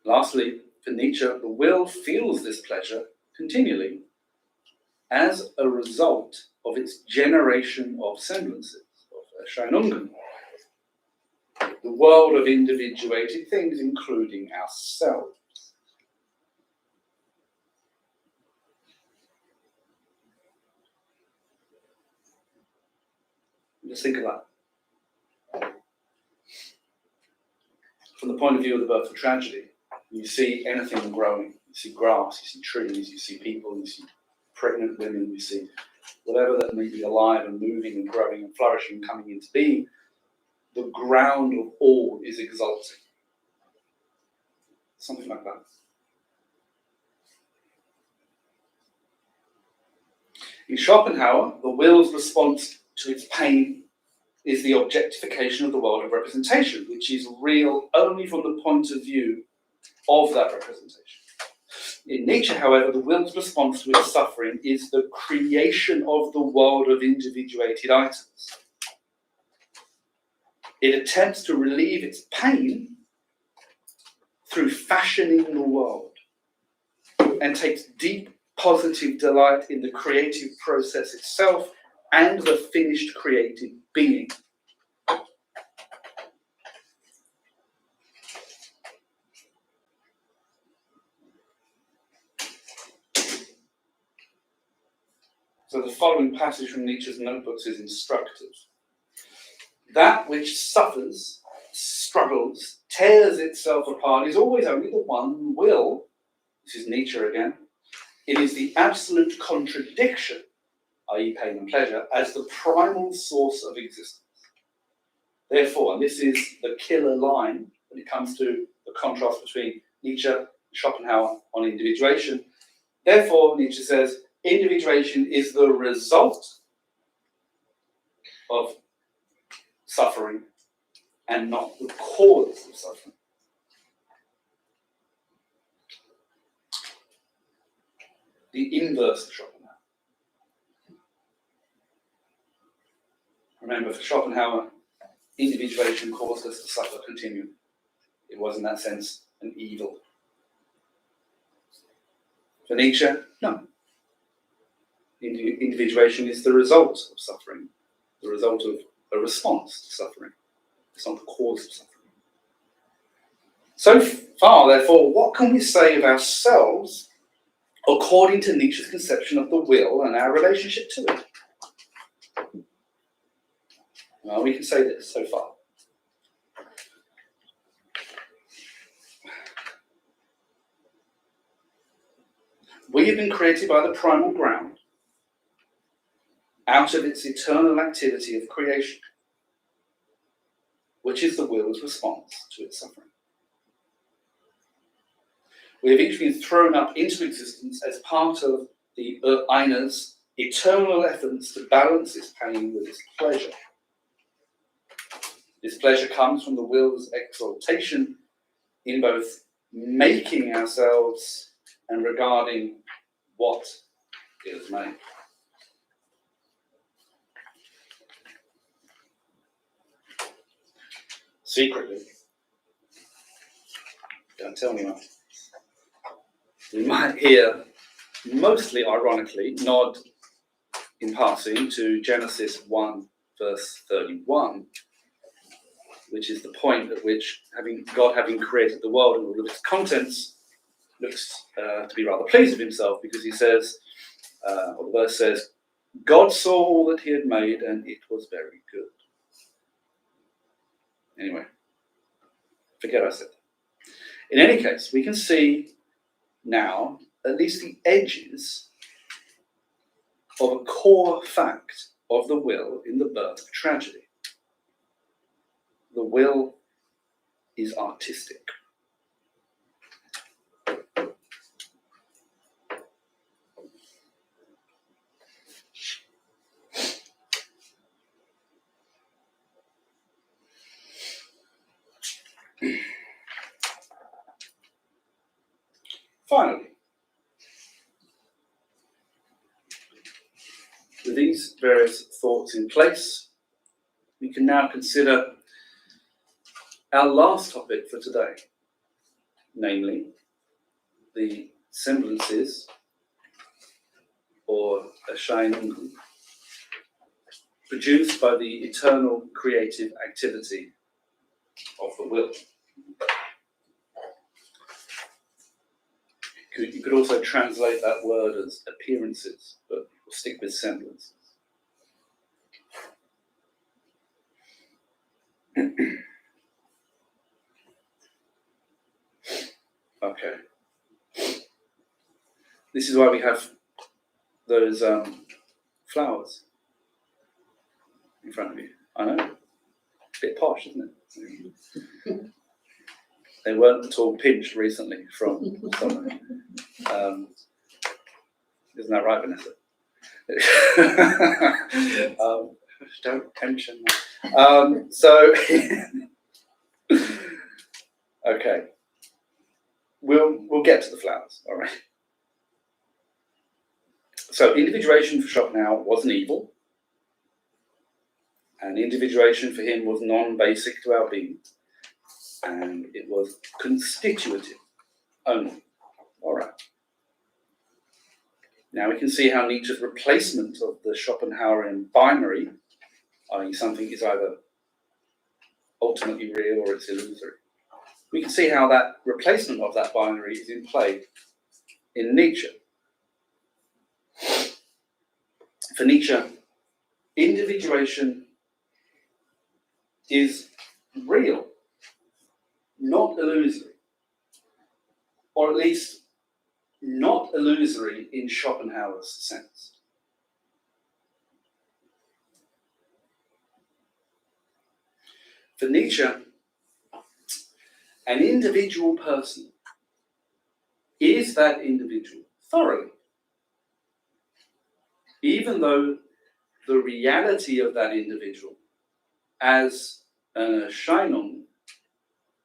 Lastly, for Nietzsche, the will feels this pleasure continually as a result of its generation of semblances, of Erscheinungen, the world of individuated things, including ourselves. Just think of that. From the point of view of the birth of tragedy, you see anything growing. You see grass, you see trees, you see people, you see pregnant women, you see whatever that may be alive and moving and growing and flourishing and coming into being. The ground of all is exulting. Something like that. In Schopenhauer, the will's response to its pain is the objectification of the world of representation, which is real only from the point of view of that representation. In Nietzsche, however, the will's response to its suffering is the creation of the world of individuated items. It attempts to relieve its pain through fashioning the world and takes deep positive delight in the creative process itself and the finished created being. So the following passage from Nietzsche's notebooks is instructive. That which suffers, struggles, tears itself apart is always only the one will. This is Nietzsche again. It is the absolute contradiction, i.e. pain and pleasure, as the primal source of existence. Therefore, and this is the killer line when it comes to the contrast between Nietzsche and Schopenhauer on individuation. Therefore, Nietzsche says, individuation is the result of suffering and not the cause of suffering. The inverse of Schopenhauer. Remember, for Schopenhauer, individuation caused us to suffer continually. It was, in that sense, an evil. For Nietzsche, no. Individuation is the result of suffering, the result of a response to suffering. It's not the cause of suffering. So far, therefore, what can we say of ourselves according to Nietzsche's conception of the will and our relationship to it? Well, we can say this so far. We have been created by the primal ground out of its eternal activity of creation, which is the will's response to its suffering. We have each been thrown up into existence as part of the Einer's eternal efforts to balance its pain with its pleasure. This pleasure comes from the will's exaltation in both making ourselves and regarding what is made. Secretly, don't tell anyone, we might hear, mostly ironically, nod in passing to Genesis 1, verse 31, which is the point at which God having created the world and all of its contents looks to be rather pleased with himself, because he says, or the verse says, God saw all that he had made and it was very good. Anyway, forget I said that. In any case, we can see now at least the edges of a core fact of the will in the birth of tragedy. The will is artistic. Finally, with these various thoughts in place, we can now consider our last topic for today, namely the semblances or Erscheinungen produced by the eternal creative activity of the will. You could also translate that word as appearances, but we'll stick with semblances. Okay. This is why we have those flowers in front of you. I know. A bit posh, isn't it? They weren't at all pinched recently from somewhere. Isn't that right, Vanessa? Don't mention that. So, okay. We'll get to the flowers, all right? So, individuation for Schopenhauer wasn't evil, and individuation for him was non-basic to our being, and it was constitutive only. All right. Now we can see how Nietzsche's replacement of the Schopenhauerian binary, i.e. something is either ultimately real or it's illusory. We can see how that replacement of that binary is in play in Nietzsche. For Nietzsche, individuation is real, not illusory, or at least not illusory in Schopenhauer's sense. For Nietzsche, an individual person is that individual thoroughly, even though the reality of that individual as an Erscheinung,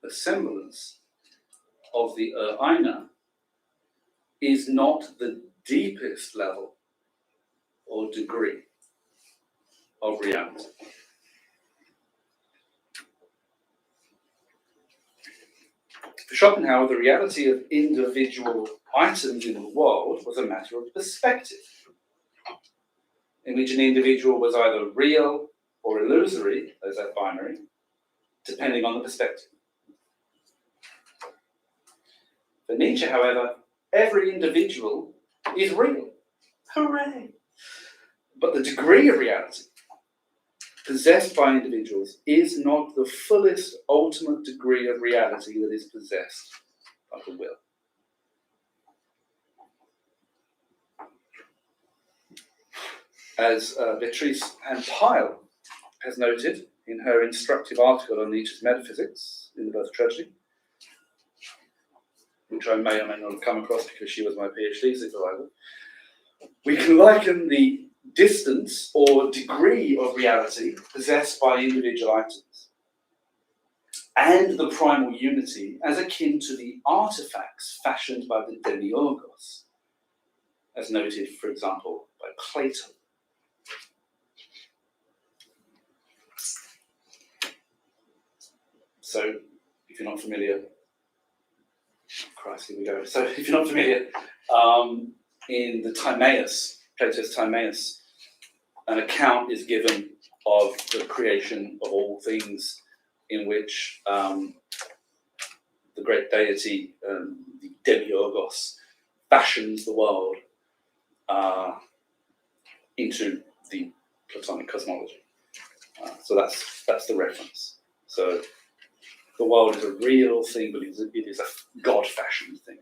a semblance of the Einer, is not the deepest level or degree of reality. For Schopenhauer, the reality of individual items in the world was a matter of perspective, in which an individual was either real or illusory, as that binary, depending on the perspective. For Nietzsche, however, every individual is real. Hooray! But the degree of reality possessed by individuals is not the fullest ultimate degree of reality that is possessed by the will. As Beatrice Ann Pyle has noted in her instructive article on Nietzsche's metaphysics in The Birth of Tragedy, which I may or may not have come across because she was my PhD supervisor, we can liken the distance or degree of reality possessed by individual items and the primal unity as akin to the artifacts fashioned by the demiurgos, as noted, for example, by Plato. So, if you're not familiar, Christ, here we go. So, if you're not familiar, in the Timaeus, Plato's Timaeus, an account is given of the creation of all things, in which the great deity, the demiurgos, fashions the world into the Platonic cosmology. So that's the reference. So the world is a real thing, but it is a God-fashioned thing.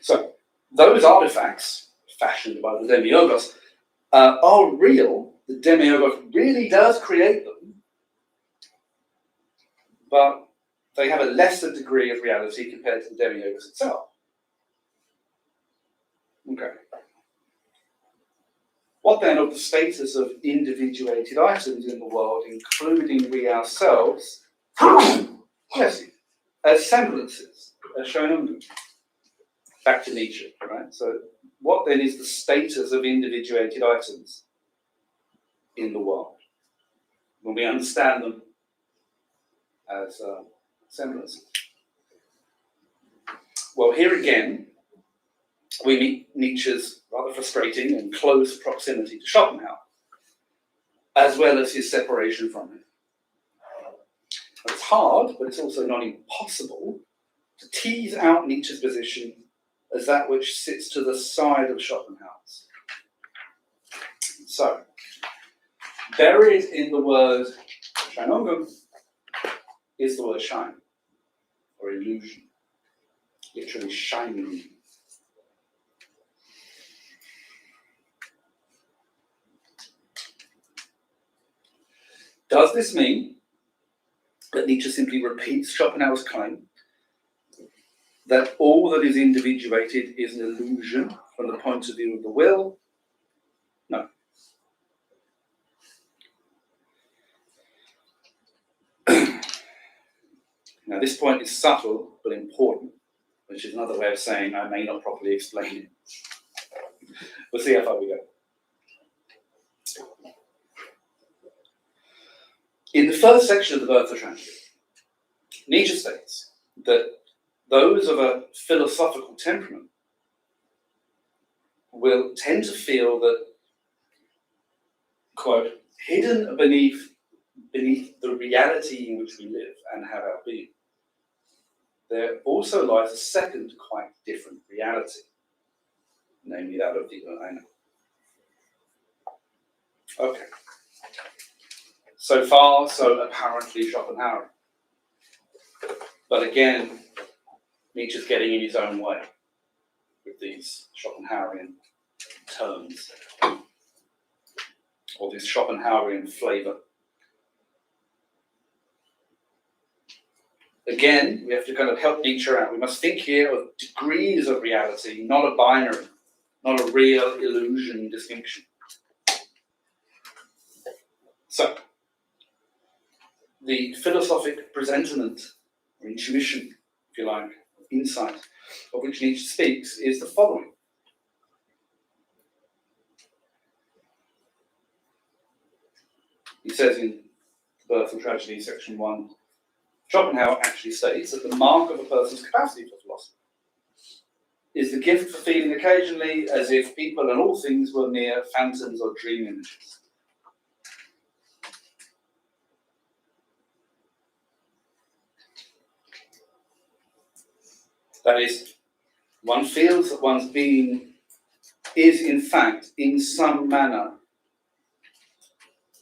So those artifacts fashioned by the demiurgos are real. The demiurgos really does create them, but they have a lesser degree of reality compared to the demiurgos itself. Okay. What then of the status of individuated items in the world, including we ourselves, yes, as semblances, as shown on back to Nietzsche, right? So what then is the status of individuated items in the world when we understand them as semblances? Well, here again, we meet Nietzsche's rather frustrating and close proximity to Schopenhauer, as well as his separation from him. It's hard, but it's also not impossible to tease out Nietzsche's position as that which sits to the side of Schopenhauer's. So, buried in the word Scheinungen is the word shine, or illusion, literally shining. Does this mean that Nietzsche simply repeats Schopenhauer's claim that all that is individuated is an illusion from the point of view of the will? No. Now, this point is subtle but important, which is another way of saying I may not properly explain it. We'll see how far we go. In the first section of The Birth of Tragedy, Nietzsche states that those of a philosophical temperament will tend to feel that, quote, hidden beneath the reality in which we live and have our being, there also lies a second, quite different reality, namely that of the Einer. Okay. So far, so apparently Schopenhauer. But again, Nietzsche's getting in his own way with these Schopenhauerian terms, or this Schopenhauerian flavour. Again, we have to kind of help Nietzsche out. We must think here of degrees of reality, not a binary, not a real illusion distinction. So, the philosophic presentiment, or intuition, if you like, insight, of which Nietzsche speaks, is the following. He says in The Birth of Tragedy, section 1, Schopenhauer actually states that the mark of a person's capacity for philosophy is the gift for feeling occasionally as if people and all things were mere phantoms or dream images. That is, one feels that one's being is in fact, in some manner,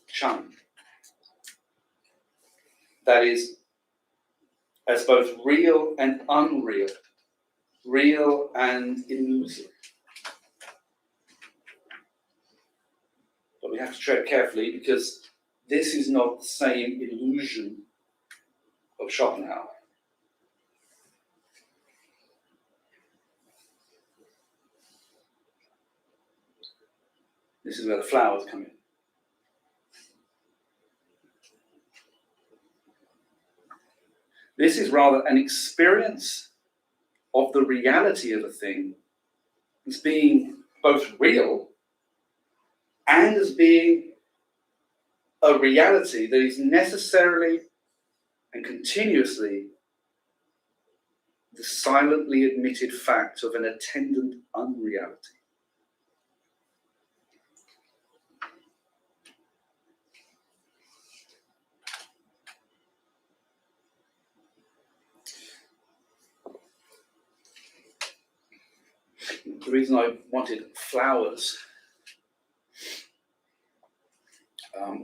shunned. That is, as both real and unreal, real and illusory. But we have to tread carefully because this is not the same illusion of Schopenhauer. This is where the flowers come in. This is rather an experience of the reality of a thing as being both real and as being a reality that is necessarily and continuously the silently admitted fact of an attendant unreality. The reason I wanted flowers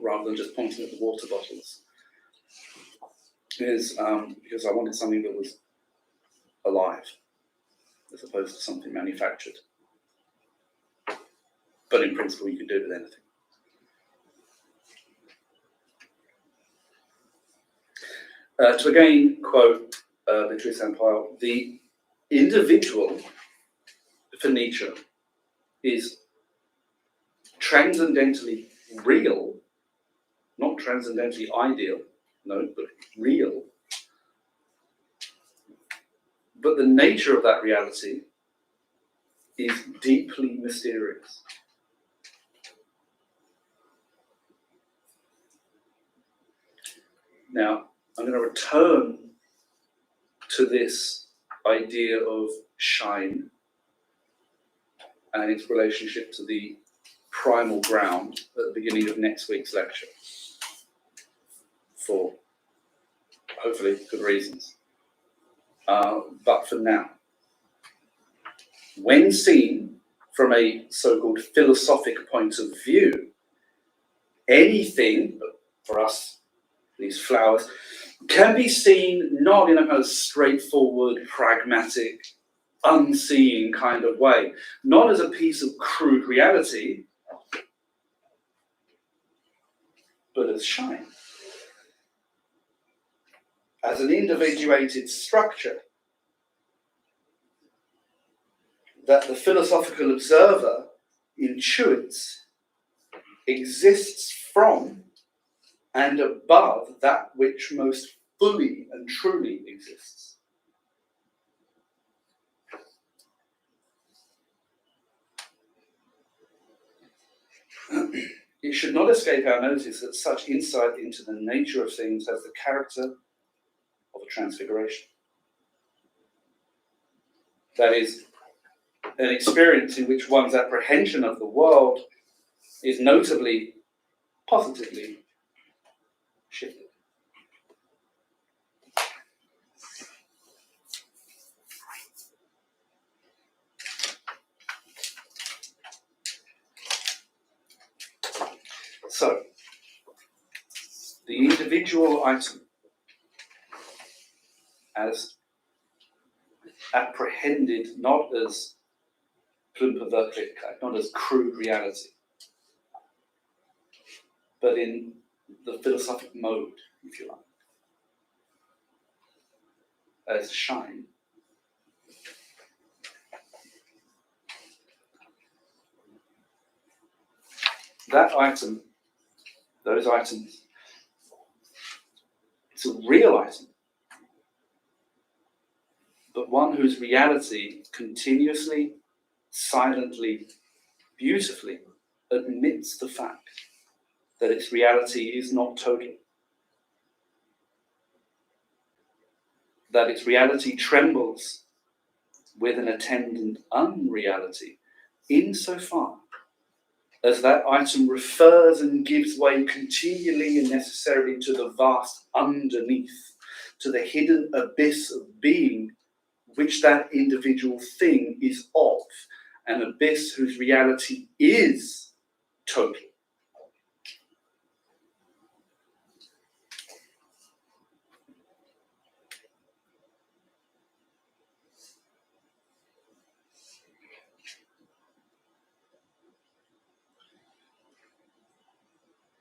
rather than just pointing at the water bottles is because I wanted something that was alive as opposed to something manufactured. But in principle, you can do it with anything. To again quote Beatrice Empire, the individual for Nietzsche is transcendently real, not transcendently ideal, no, but real. But the nature of that reality is deeply mysterious. Now, I'm going to return to this idea of shine and its relationship to the primal ground at the beginning of next week's lecture, for hopefully good reasons. But for now, when seen from a so-called philosophic point of view, anything, for us, these flowers, can be seen not in a kind of straightforward, pragmatic, unseeing kind of way, not as a piece of crude reality, but as shine, as an individuated structure that the philosophical observer intuits exists from and above that which most fully and truly exists. It should not escape our notice that such insight into the nature of things has the character of a transfiguration. That is, an experience in which one's apprehension of the world is notably, positively shifted. So, the individual item as apprehended not as plumper Wirklichkeit, not as crude reality, but in the philosophic mode, if you like, as shine. That item, those items, it's a real item, but one whose reality continuously, silently, beautifully admits the fact that its reality is not total, that its reality trembles with an attendant unreality, insofar as that item refers and gives way continually and necessarily to the vast underneath, to the hidden abyss of being which that individual thing is of, an abyss whose reality is total.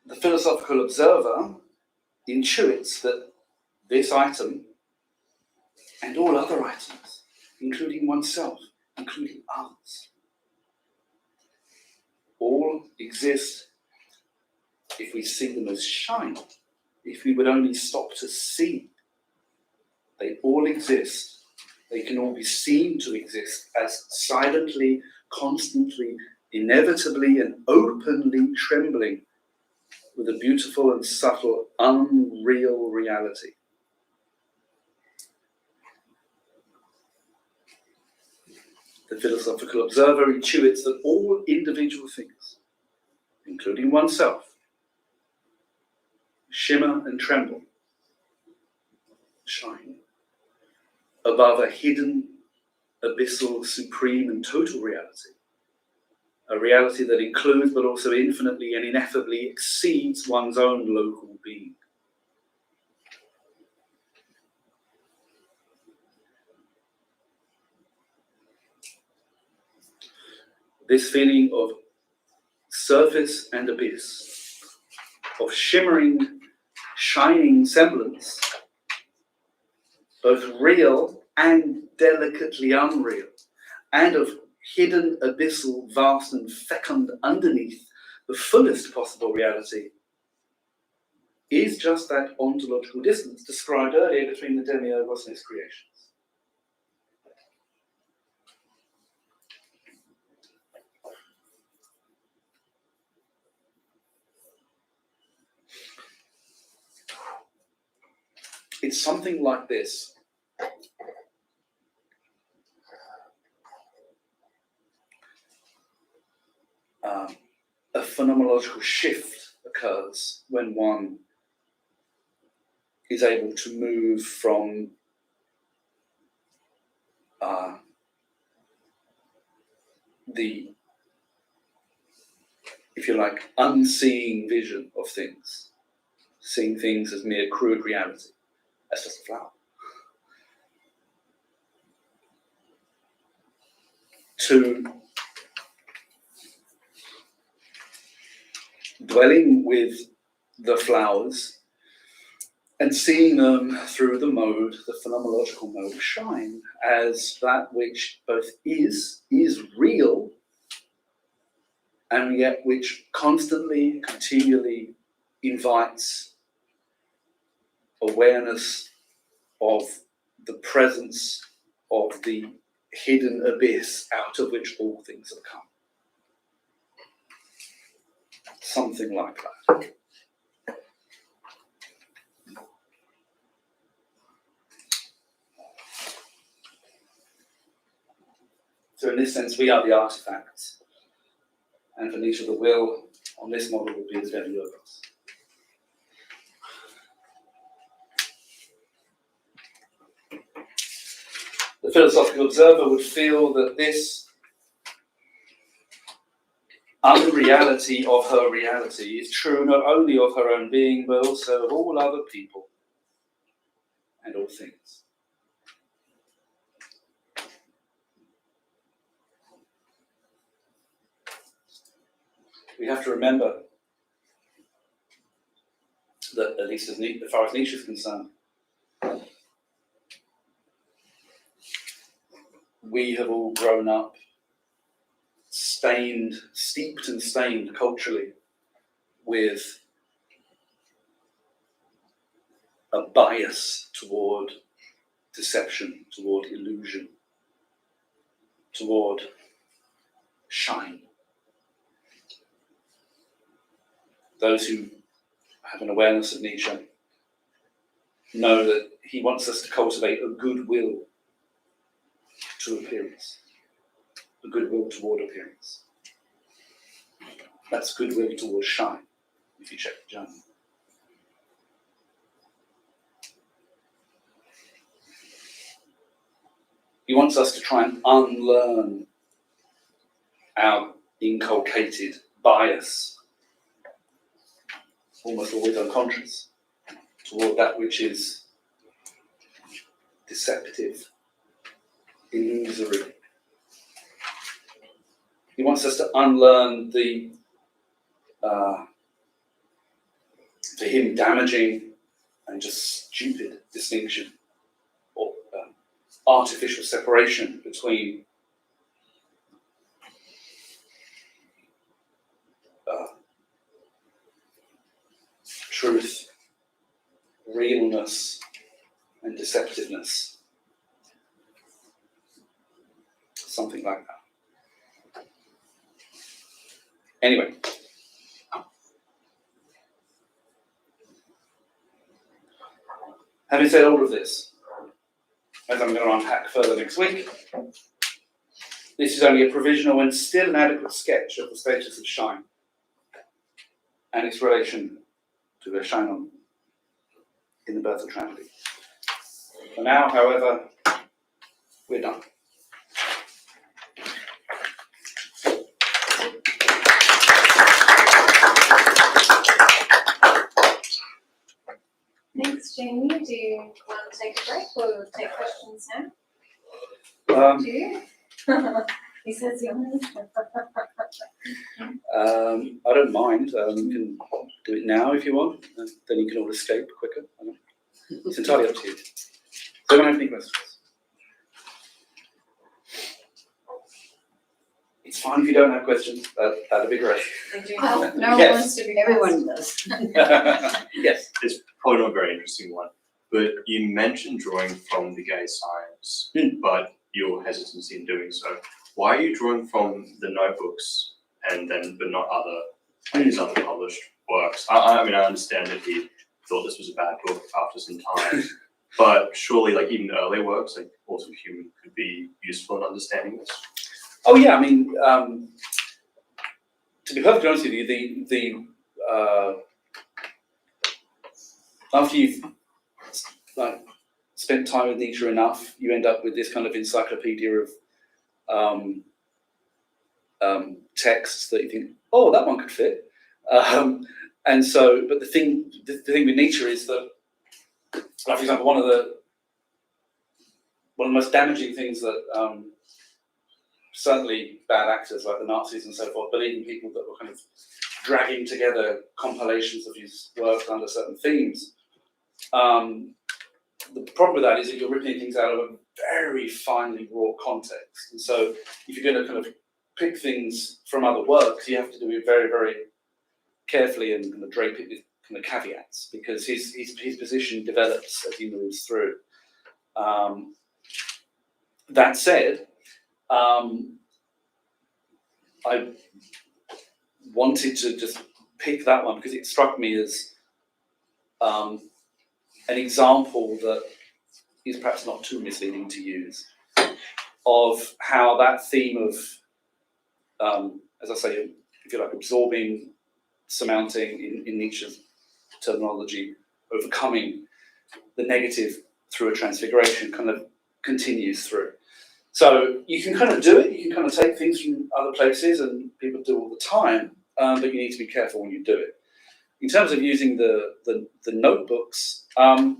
The philosophical observer intuits that this item and all other items, including oneself, including others, all exist if we see them as shine, if we would only stop to see. They all exist. They can all be seen to exist as silently, constantly, inevitably, and openly trembling with a beautiful and subtle, unreal reality. The philosophical observer intuits that all individual things, including oneself, shimmer and tremble, shine, above a hidden, abyssal, supreme and total reality. A reality that includes but also infinitely and ineffably exceeds one's own local being. This feeling of surface and abyss, of shimmering, shining semblance, both real and delicately unreal, and of hidden, abyssal, vast and fecund underneath, the fullest possible reality is just that ontological distance described earlier between the demiurgos and its creations. It's something like this. A phenomenological shift occurs when one is able to move from the, if you like, unseeing vision of things, seeing things as mere crude reality, as just a flower, to dwelling with the flowers and seeing them through the mode, the phenomenological mode of shine, as that which both is real, and yet which constantly, continually invites awareness of the presence of the hidden abyss out of which all things have come. Something like that. So in this sense, we are the artifacts. And for Nietzsche, the will on this model would be the demiurgos. The philosophical observer would feel that this unreality of her reality is true not only of her own being, but also of all other people and all things. We have to remember that, at least as far as Nietzsche is concerned, we have all grown up steeped and stained culturally with a bias toward deception, toward illusion, toward shine. Those who have an awareness of Nietzsche know that he wants us to cultivate a goodwill to appearance, a goodwill toward appearance. That's goodwill toward shine, if you check the journal. He wants us to try and unlearn our inculcated bias, almost always unconscious, toward that which is deceptive, illusory. He wants us to unlearn the, for him, damaging and just stupid distinction or artificial separation between truth, realness, and deceptiveness. Something like that. Anyway. Having said all of this, as I'm going to unpack further next week, this is only a provisional and still inadequate sketch of the status of shine and its relation to the shine in the birth of tragedy. For now, however, we're done. Thanks, Jamie. Do you want to take a break or take questions now? Do you? He says you I don't mind. You can do it now if you want. Then you can all escape quicker. It's entirely up to you. Does anyone have any questions? It's It's fine if you don't have questions. That'd be great. They do. Well, No one yes. wants to be. Everyone does. Yes. It's probably not a very interesting one, but you mentioned drawing from the gay science, but your hesitancy in doing so. Why are you drawing from the notebooks and then, but not his other published works? I mean, I understand that he thought this was a bad book after some time, but surely, like even earlier works, like Also Human, could be useful in understanding this. Oh yeah, I mean, to be perfectly honest with you, after you've like spent time with Nietzsche enough, you end up with this kind of encyclopedia of texts that you think, oh, that one could fit. And so, but the thing with Nietzsche is that, like, for example, one of the most damaging things that certainly bad actors like the Nazis and so forth believe in people that were kind of dragging together compilations of his work under certain themes. The problem with that is that you're ripping things out of a very finely wrought context. And so if you're going to kind of pick things from other works, you have to do it very, very carefully and kind of drape it with kind of caveats, because his position develops as he moves through. That said, I wanted to just pick that one because it struck me as an example that is perhaps not too misleading to use, of how that theme of, as I say, if you like, absorbing, surmounting in Nietzsche's terminology, overcoming the negative through a transfiguration kind of continues through. So you can kind of do it, you can kind of take things from other places, and people do all the time, but you need to be careful when you do it. In terms of using the notebooks, again,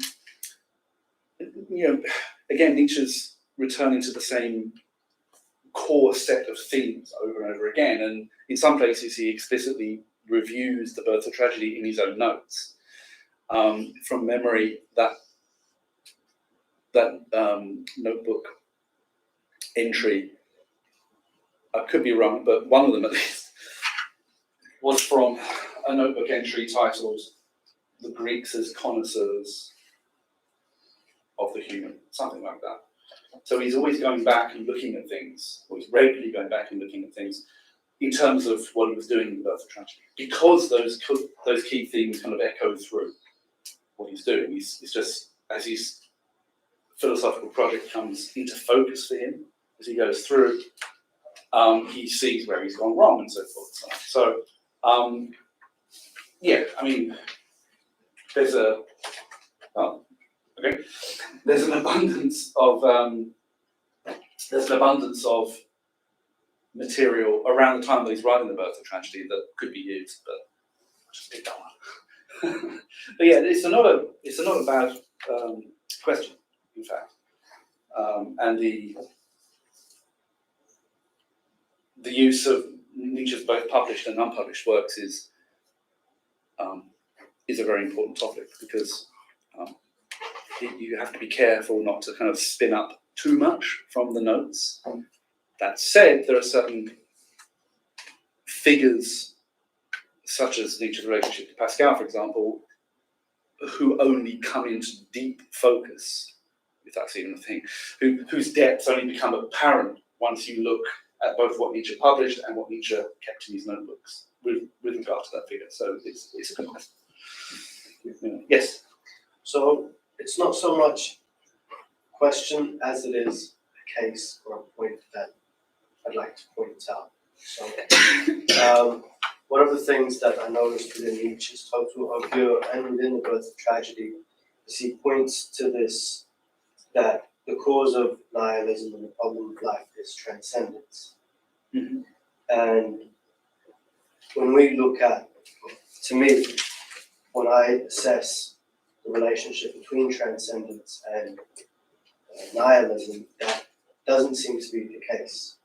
Nietzsche's returning to the same core set of themes over and over again, and in some places he explicitly reviews the birth of tragedy in his own notes. From memory, that notebook entry, I could be wrong, but one of them at least, was from a notebook entry titled "The Greeks as Connoisseurs of the Human," something like that. So he's always going back and looking at things, or he's regularly going back and looking at things in terms of what he was doing in the birth of tragedy, because those key themes kind of echo through what he's doing. He's just, as his philosophical project comes into focus for him as he goes through, he sees where he's gone wrong and so forth. So, yeah, I mean, there's an abundance of material around the time that he's writing the birth of tragedy that could be used, but I'll just pick that one. But yeah, it's not a bad question, in fact, and the use of Nietzsche's both published and unpublished works is a very important topic, because you have to be careful not to kind of spin up too much from the notes. That said, there are certain figures, such as Nietzsche's relationship to Pascal, for example, who only come into deep focus, if that's even a thing, whose depths only become apparent once you look at both what Nietzsche published and what Nietzsche kept in his notebooks with regard to that figure. So it's a good question. Yes? So it's not so much a question as it is a case or a point that I'd like to point out. So one of the things that I noticed within Nietzsche's total overview and within the birth of tragedy is he points to this, that the cause of nihilism and the problem of life is transcendence. Mm-hmm. And when we look at, to me, when I assess the relationship between transcendence and nihilism, that doesn't seem to be the case.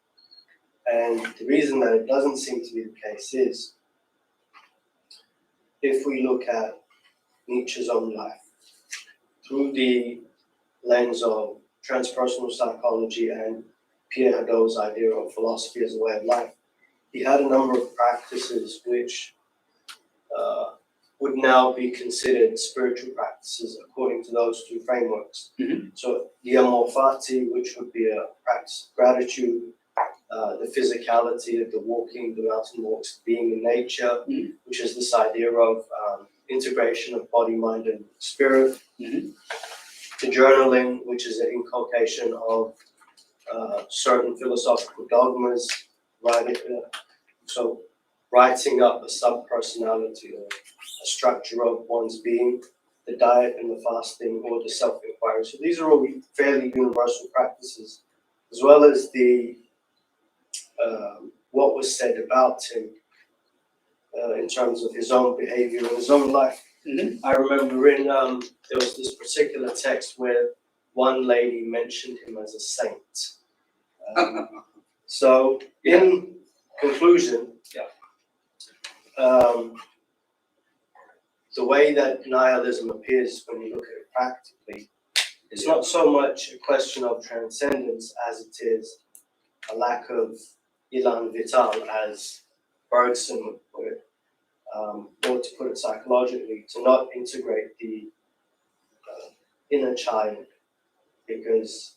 And the reason that it doesn't seem to be the case is, if we look at Nietzsche's own life through the lens of transpersonal psychology and Pierre Hadot's idea of philosophy as a way of life, he had a number of practices which would now be considered spiritual practices according to those two frameworks. Mhm. So the amor fati, which would be a practice of gratitude, the physicality of the walking, the mountain walks, being in nature, which is this idea of integration of body, mind, and spirit. Mhm. The journaling, which is an inculcation of certain philosophical dogmas, so writing up a sub-personality or a structure of one's being, the diet and the fasting, or the self-inquiry. So these are all fairly universal practices, as well as the what was said about him in terms of his own behavior and his own life. Mhm. I remember there was this particular text where one lady mentioned him as a saint. So, in conclusion, the way that nihilism appears when you look at it practically, it's not so much a question of transcendence as it is a lack of elan vital, as Bergson would put it, or to put it psychologically, to not integrate the inner child, because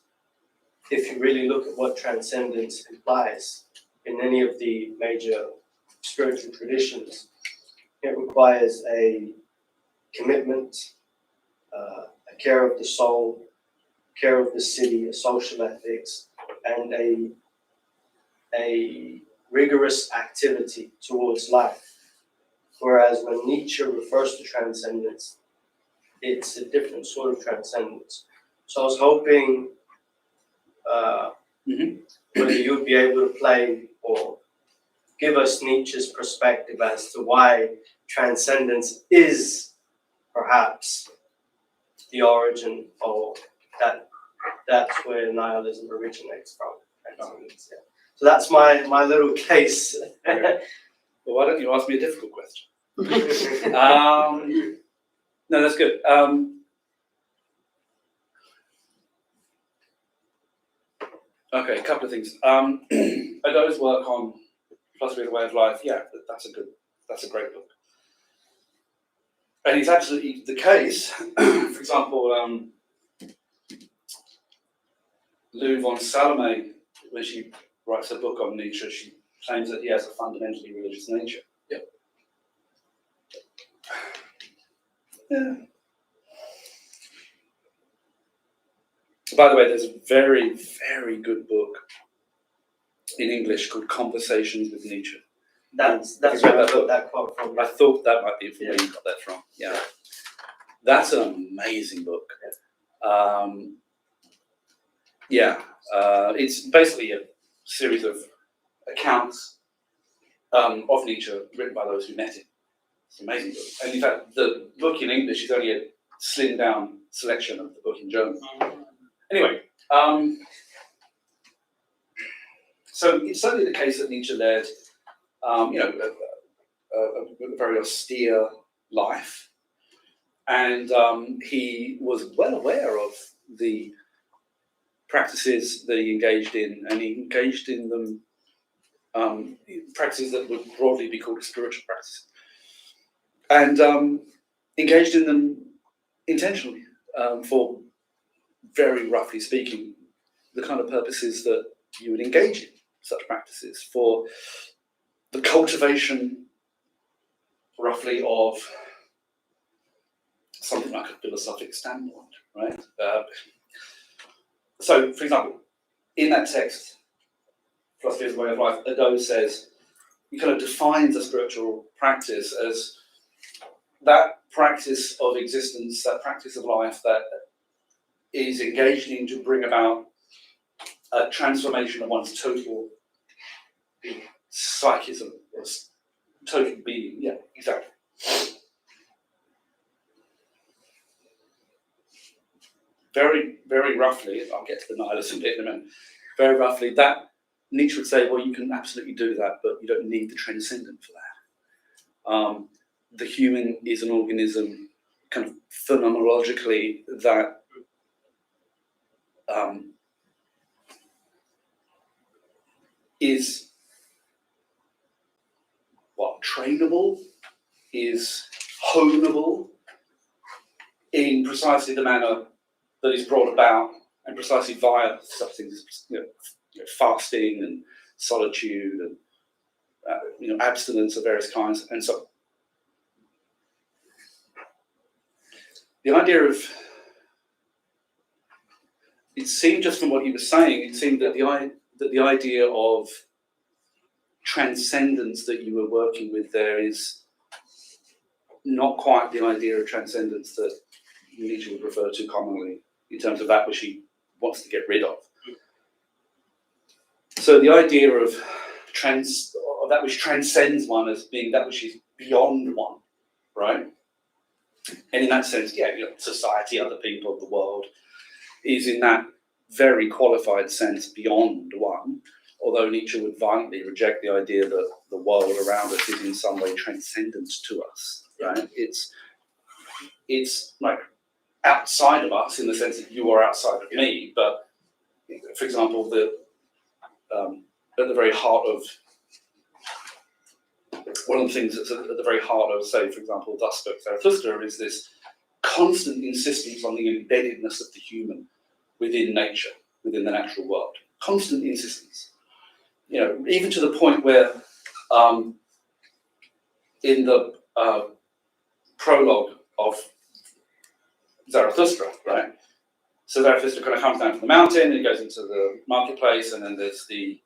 if you really look at what transcendence implies in any of the major spiritual traditions, it requires a commitment, a care of the soul, care of the city, a social ethics, and a rigorous activity towards life. Whereas when Nietzsche refers to transcendence, it's a different sort of transcendence. So I was hoping whether you'd be able to play or give us Nietzsche's perspective as to why transcendence is perhaps the origin, or that's where nihilism originates from. Transcendence, yeah. So that's my little case. Well, why don't you ask me a difficult question? No, that's good. Okay, a couple of things. Ado's work on Philosophy of the Way of Life, yeah, that's a great book. And it's absolutely the case. For example, Lou von Salome, when she writes a book on Nietzsche, she claims that he has a fundamentally religious nature. Yep. Yeah. By the way, there's a very, very good book in English called Conversations with Nietzsche. That's Have you where read I that got book? that quote from. I thought that might be where Yeah. you got that from. Yeah. That's an amazing book. It's basically a series of accounts of Nietzsche written by those who met him. It's an amazing book. And in fact, the book in English is only a slimmed down selection of the book in German. Anyway, so it's certainly the case that Nietzsche led, a very austere life, and he was well aware of the practices that he engaged in, and he engaged in them, practices that would broadly be called spiritual practices, and engaged in them intentionally for, very roughly speaking, the kind of purposes that you would engage in such practices, for the cultivation, roughly, of something like a philosophic standpoint, right? So, for example, in that text, Philosophy of the Way of Life, Ado says, he kind of defines a spiritual practice as that practice of existence, that practice of life that is engaged in to bring about a transformation of one's total psychism, or total being. Yeah, exactly. Very, very roughly, I'll get to the nihilism bit in a minute. Very roughly, that Nietzsche would say, well, you can absolutely do that, but you don't need the transcendent for that. The human is an organism, kind of phenomenologically, that is not trainable, is honeable in precisely the manner that is brought about and precisely via such things as fasting and solitude and abstinence of various kinds. And so the idea of, it seemed just from what he was saying, it seemed that the idea of transcendence that you were working with there is not quite the idea of transcendence that Nietzsche would refer to commonly in terms of that which he wants to get rid of. So the idea of that which transcends one as being that which is beyond one, right? And in that sense, society, other people, the world, is in that very qualified sense beyond one, although Nietzsche would violently reject the idea that the world around us is in some way transcendent to us, right? It's like outside of us in the sense that you are outside of me, but for example, at the very heart of one of the things that's at the very heart of, say, for example, thus spoke Zarathustra, is this constant insistence on the embeddedness of the human within nature, within the natural world. Constant insistence. Even to the point where in the prologue of Zarathustra, right? So Zarathustra kind of comes down to the mountain and he goes into the marketplace, and then there's the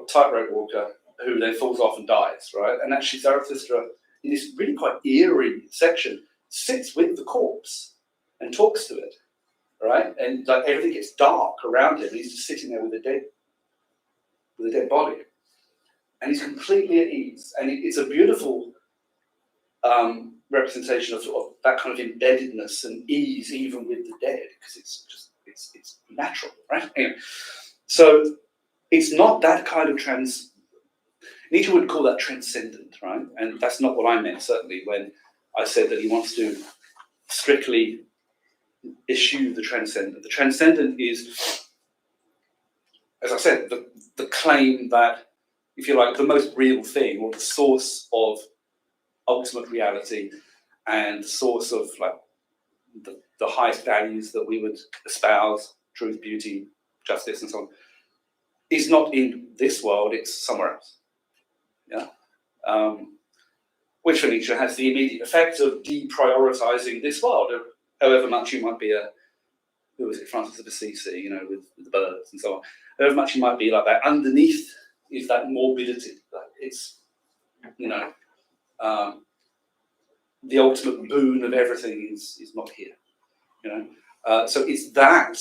tightrope walker who then falls off and dies, right? And actually Zarathustra, in this really quite eerie section, sits with the corpse and talks to it, right? And like everything gets dark around him, and he's just sitting there with a dead body, and he's completely at ease. And it's a beautiful representation of that kind of embeddedness and ease, even with the dead, because it's natural, right? Anyway, so it's not that kind of Nietzsche would call that transcendent, right? And that's not what I meant, certainly, when I said that he wants to strictly eschew the transcendent. The transcendent is, as I said, the claim that, if you like, the most real thing, or the source of ultimate reality and the source of like the highest values that we would espouse, truth, beauty, justice, and so on, is not in this world, it's somewhere else. Yeah. Which for Nietzsche has the immediate effect of deprioritizing this world, however much you might be who was it, Francis of Assisi, with the birds and so on, however much you might be like that, underneath is that morbidity. Like it's, the ultimate boon of everything is not here. So it's that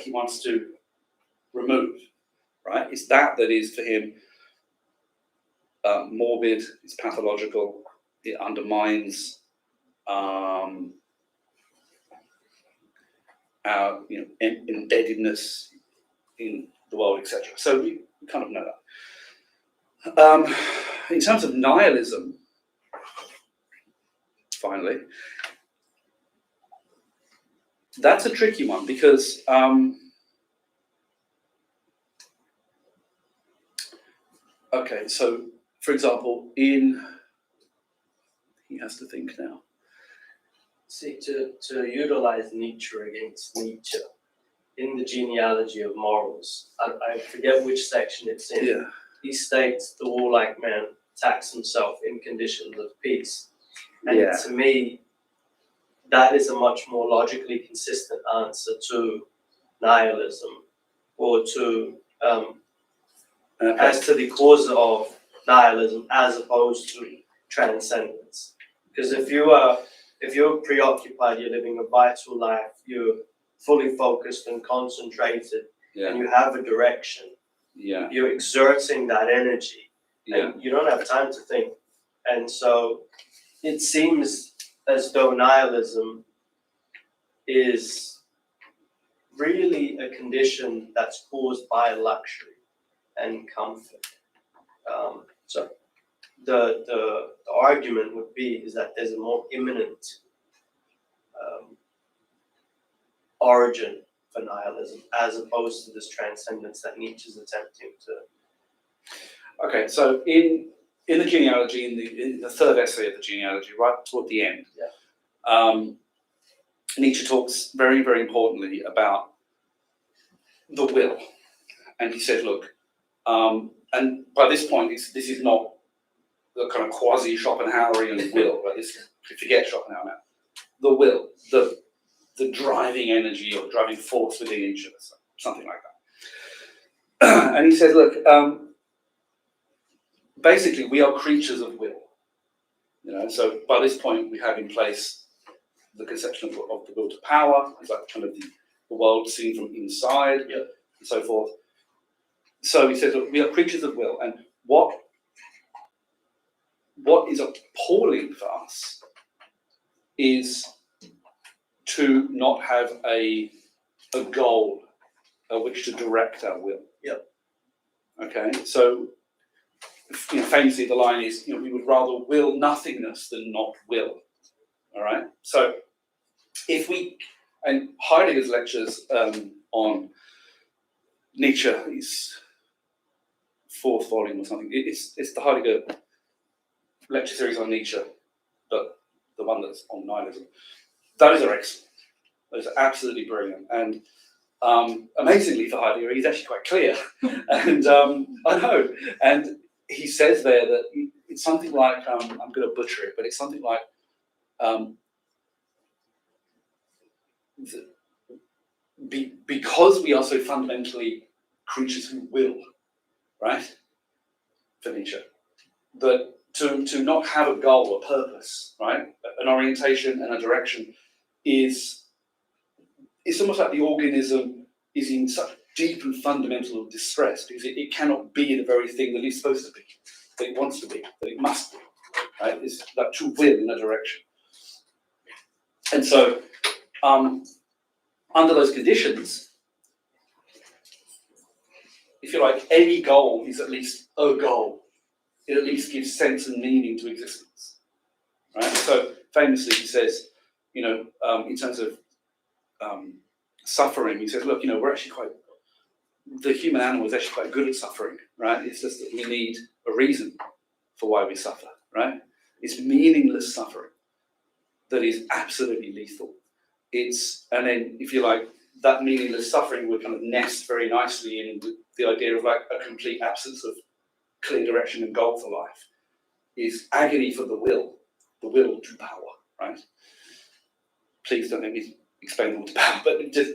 he wants to remove, right? It's that is for him morbid, it's pathological, it undermines our embeddedness in the world, etc. So we kind of know that. In terms of nihilism, finally, that's a tricky one because okay, so for example, he has to think now. See, to utilize Nietzsche against Nietzsche in the genealogy of morals, I forget which section it's in. Yeah. He states the warlike man attacks himself in conditions of peace. And Yeah. to me, that is a much more logically consistent answer to nihilism, or to as to the cause of nihilism as opposed to transcendence. Because if you're preoccupied, you're living a vital life, you're fully focused and concentrated, and you have a direction, you're exerting that energy, and you don't have time to think. And so it seems as though nihilism is really a condition that's caused by luxury and comfort. So the argument would be is that there's a more imminent origin for nihilism as opposed to this transcendence that Nietzsche's attempting to. Okay, so in in the genealogy, in the third essay of the genealogy, right toward the end, Nietzsche talks very, very importantly about the will. And he said, look, and by this point, this is not the kind of quasi-Schopenhauerian will, right? This, forget Schopenhauer now. The will, the driving energy or driving force within each of us, something like that. And he said, look, basically we are creatures of will. So by this point we have in place the conception of the will to power, it's like kind of the world seen from inside, and so forth. So he says, look, we are creatures of will, and what is appalling for us is to not have a goal at which to direct our will. Okay, so famously the line is, we would rather will nothingness than not will. All right, so if we, and Heidegger's lectures on Nietzsche, his fourth volume or something, it's the Heidegger lecture series on Nietzsche, but the one that's on nihilism. Those are excellent. Those are absolutely brilliant. And amazingly for Heidegger, he's actually quite clear. And I know. And he says there that it's something like, I'm going to butcher it, but it's something like, because we are so fundamentally creatures who will, right, for Nietzsche, that to not have a goal, a purpose, right, an orientation and a direction it's almost like the organism is in such deep and fundamental distress because it cannot be the very thing that it's supposed to be, that it wants to be, that it must be, right? It's that true will in a direction. And so, under those conditions, if you like, any goal is at least a goal. It at least gives sense and meaning to existence, right? So famously, he says, in terms of suffering, he says, look, we're actually the human animal is actually quite good at suffering, right? It's just that we need a reason for why we suffer, right? It's meaningless suffering that is absolutely lethal. And then, if you like, that meaningless suffering would kind of nest very nicely in the idea of like a complete absence of clear direction and goal for life, is agony for the will to power, right? Please don't let me explain the will to power, but just,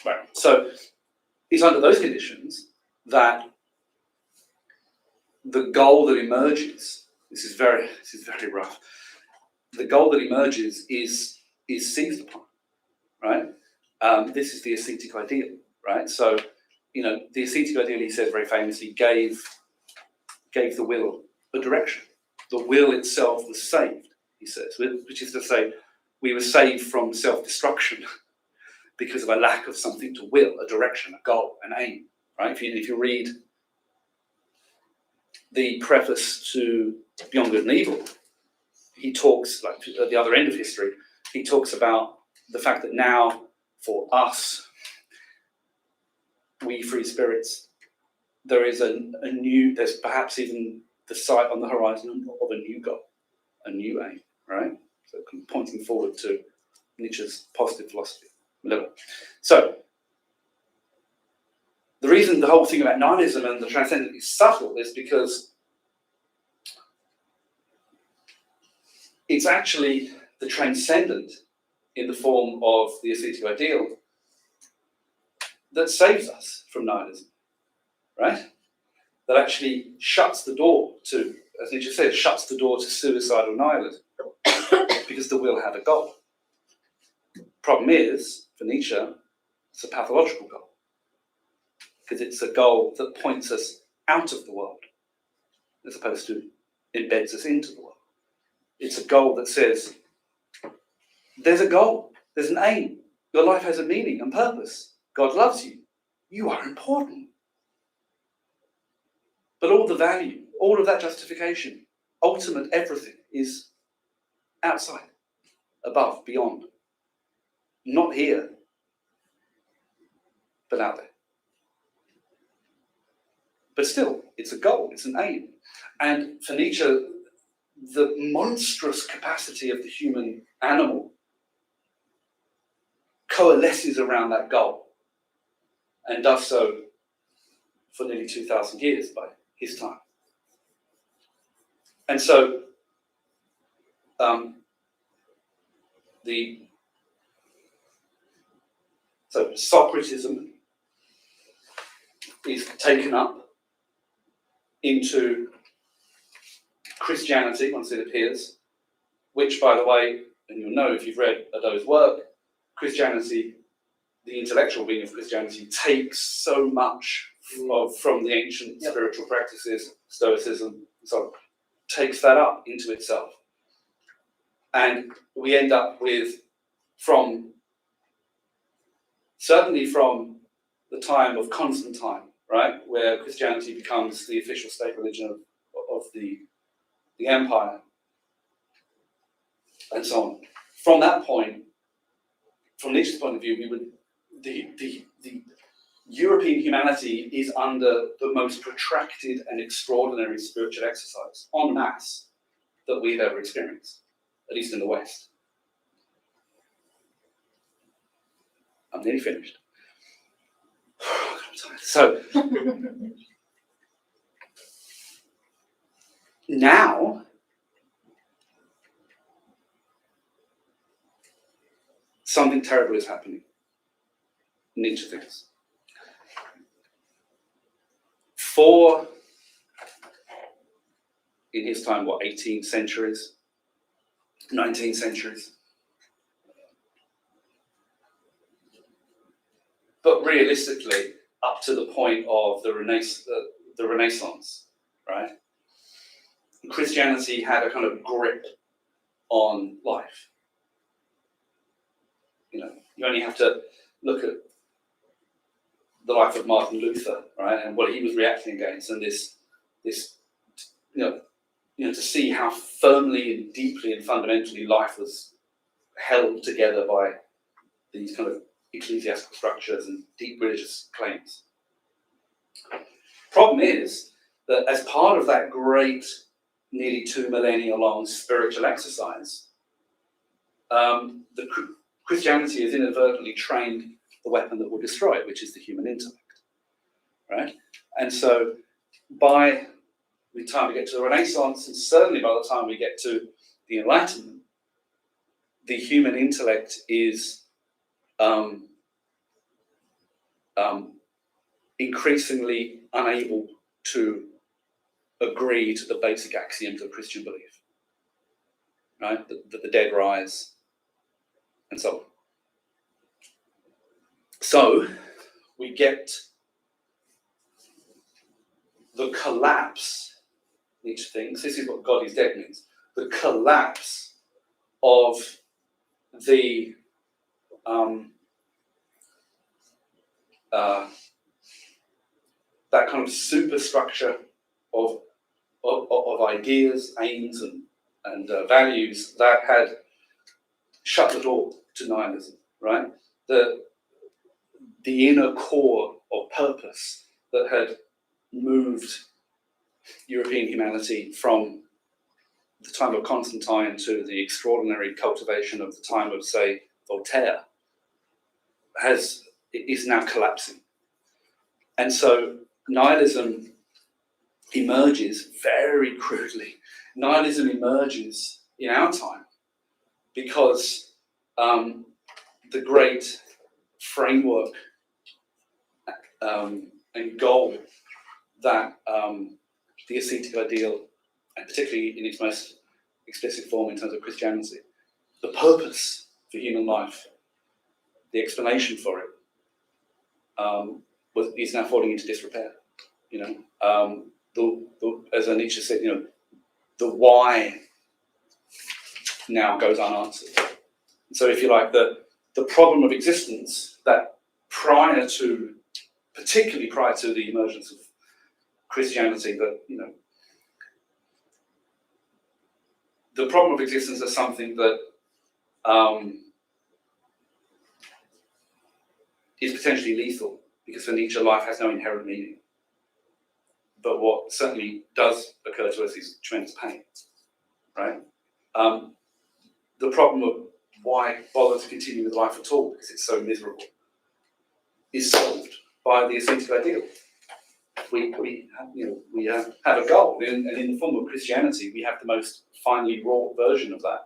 right. So it's under those conditions that the goal that emerges, this is very rough, the goal that emerges is seized upon, right? This is the ascetic ideal, right? So, the ascetic ideal, he says very famously, gave the will a direction. The will itself was saved, he says, which is to say, we were saved from self-destruction because of a lack of something to will, a direction, a goal, an aim, right? If you read the preface to Beyond Good and Evil, he talks, like at the other end of history, he talks about the fact that now, for us, we free spirits, there is there's perhaps even the sight on the horizon of a new goal, a new aim, right? So pointing forward to Nietzsche's positive philosophy. So, the reason the whole thing about nihilism and the transcendent is subtle is because it's actually the transcendent in the form of the ascetic ideal that saves us from nihilism, right? That actually shuts the door to, as Nietzsche said, shuts the door to suicidal nihilism because the will had a goal. Problem is, for Nietzsche, it's a pathological goal because it's a goal that points us out of the world as opposed to embeds us into the world. It's a goal that says, there's a goal, there's an aim, your life has a meaning and purpose, God loves you, you are important. But all the value, all of that justification, ultimate everything is outside, above, beyond. Not here, but out there. But still, it's a goal, it's an aim. And for Nietzsche, the monstrous capacity of the human animal coalesces around that goal, and does so for nearly 2,000 years by his time. And so Socratism is taken up into Christianity once it appears, which, by the way, and you'll know if you've read Adot's work, Christianity, the intellectual being of Christianity, takes so much from the ancient spiritual practices, Stoicism, so on, takes that up into itself. And we end up with, certainly from the time of Constantine, right, where Christianity becomes the official state religion of the empire, and so on. From that point, from Nietzsche's point of view, the European humanity is under the most protracted and extraordinary spiritual exercise en masse that we've ever experienced, at least in the West. I'm nearly finished. I'm tired. So now, something terrible is happening, Nietzsche thinks. For, in his time, 18 centuries, 19 centuries. But realistically, up to the point of the Renaissance, right? Christianity had a kind of grip on life. You know, you only have to look at the life of Martin Luther, right, and what he was reacting against, and this, you know, to see how firmly and deeply and fundamentally life was held together by these kind of ecclesiastical structures and deep religious claims. Problem is that as part of that great, nearly 2 millennia long spiritual exercise, Christianity has inadvertently trained the weapon that will destroy it, which is the human intellect, right? And so by the time we get to the Renaissance, and certainly by the time we get to the Enlightenment, the human intellect is increasingly unable to agree to the basic axioms of Christian belief, right? That the dead rise, and so on. So we get the collapse, Nietzsche thinks, this is what God is dead means, the collapse of the that kind of superstructure of ideas, aims, and values that had shut the door to nihilism, right? The inner core of purpose that had moved European humanity from the time of Constantine to the extraordinary cultivation of the time of, say, Voltaire, is now collapsing. And so nihilism emerges, very crudely, nihilism emerges in our time because the great framework and goal that the ascetic ideal, and particularly in its most explicit form in terms of Christianity, the purpose for human life, the explanation for it, is now falling into disrepair. You know, as Nietzsche said, you know, the why now goes unanswered. So, if you like, the problem of existence that particularly prior to the emergence of Christianity, that, you know, the problem of existence is something that is potentially lethal, because for Nietzsche, life has no inherent meaning. but what certainly does occur to us is tremendous pain, right? The problem of why bother to continue with life at all, because it's so miserable, is solved by the ascetic ideal. We have a goal, and in the form of Christianity, we have the most finely wrought version of that.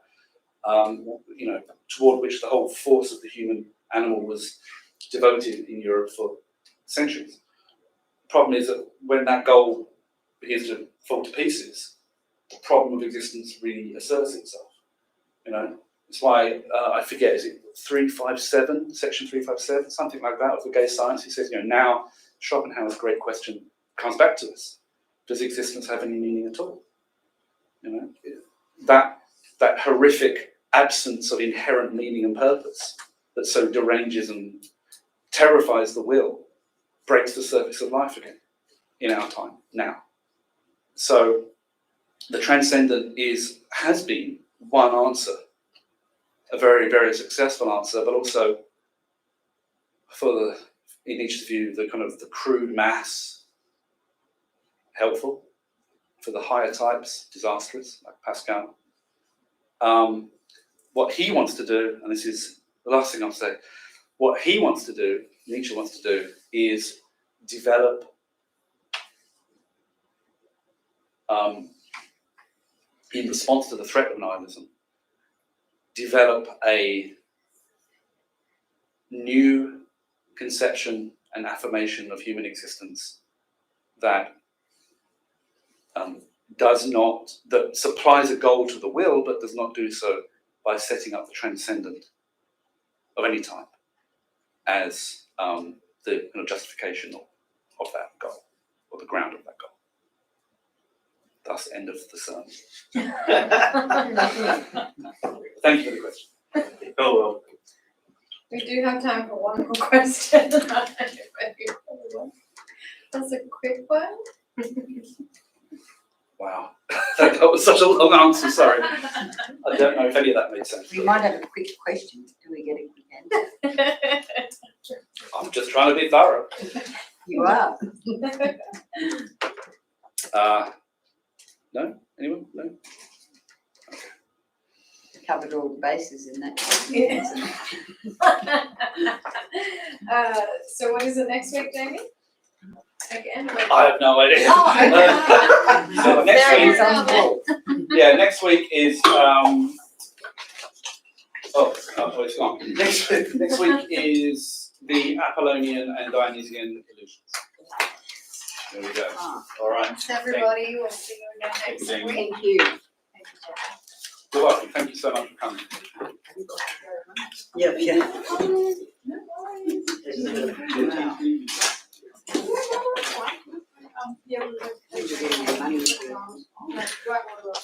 Toward which the whole force of the human animal was devoted in Europe for centuries. The problem is that when that goal begins to fall to pieces, the problem of existence really asserts itself. It's why I forget, is it 357, section 357, something like that of the gay science? He says, now Schopenhauer's great question comes back to us: does existence have any meaning at all? That horrific absence of inherent meaning and purpose that so deranges and terrifies the will breaks the surface of life again in our time now. So the transcendent has been one answer, a very, very successful answer, but also in Nietzsche's view, the kind of the crude mass, helpful; for the higher types, disastrous, like Pascal. What he wants to do, and this is the last thing I'll say, what he wants to do, Nietzsche wants to do, is develop in response to the threat of nihilism, develop a new conception and affirmation of human existence that that supplies a goal to the will, but does not do so by setting up the transcendent of any type as the justification of that goal, or the ground of that goal. Thus, end of the sermon. Thank you for the question. Oh well. We do have time for one more question. That's a quick one. Wow, that was such a long answer. Sorry, I don't know if any of that made sense. We might have a quick question. Do we get a quick answer? I'm just trying to be thorough. You are. No? Anyone? No? Covered all the bases in that. So what is it next week, Jamie? Again? I have no idea. Oh, okay. So There is next on board. week, next week is it's gone. Next week is the Apollonian and Dionysian illusions. There we go. Ah, All right. Thanks, everybody. We'll see you again next Thank week. thank you. Thank you, Jamie. You're welcome. Thank you so much for coming. Yeah.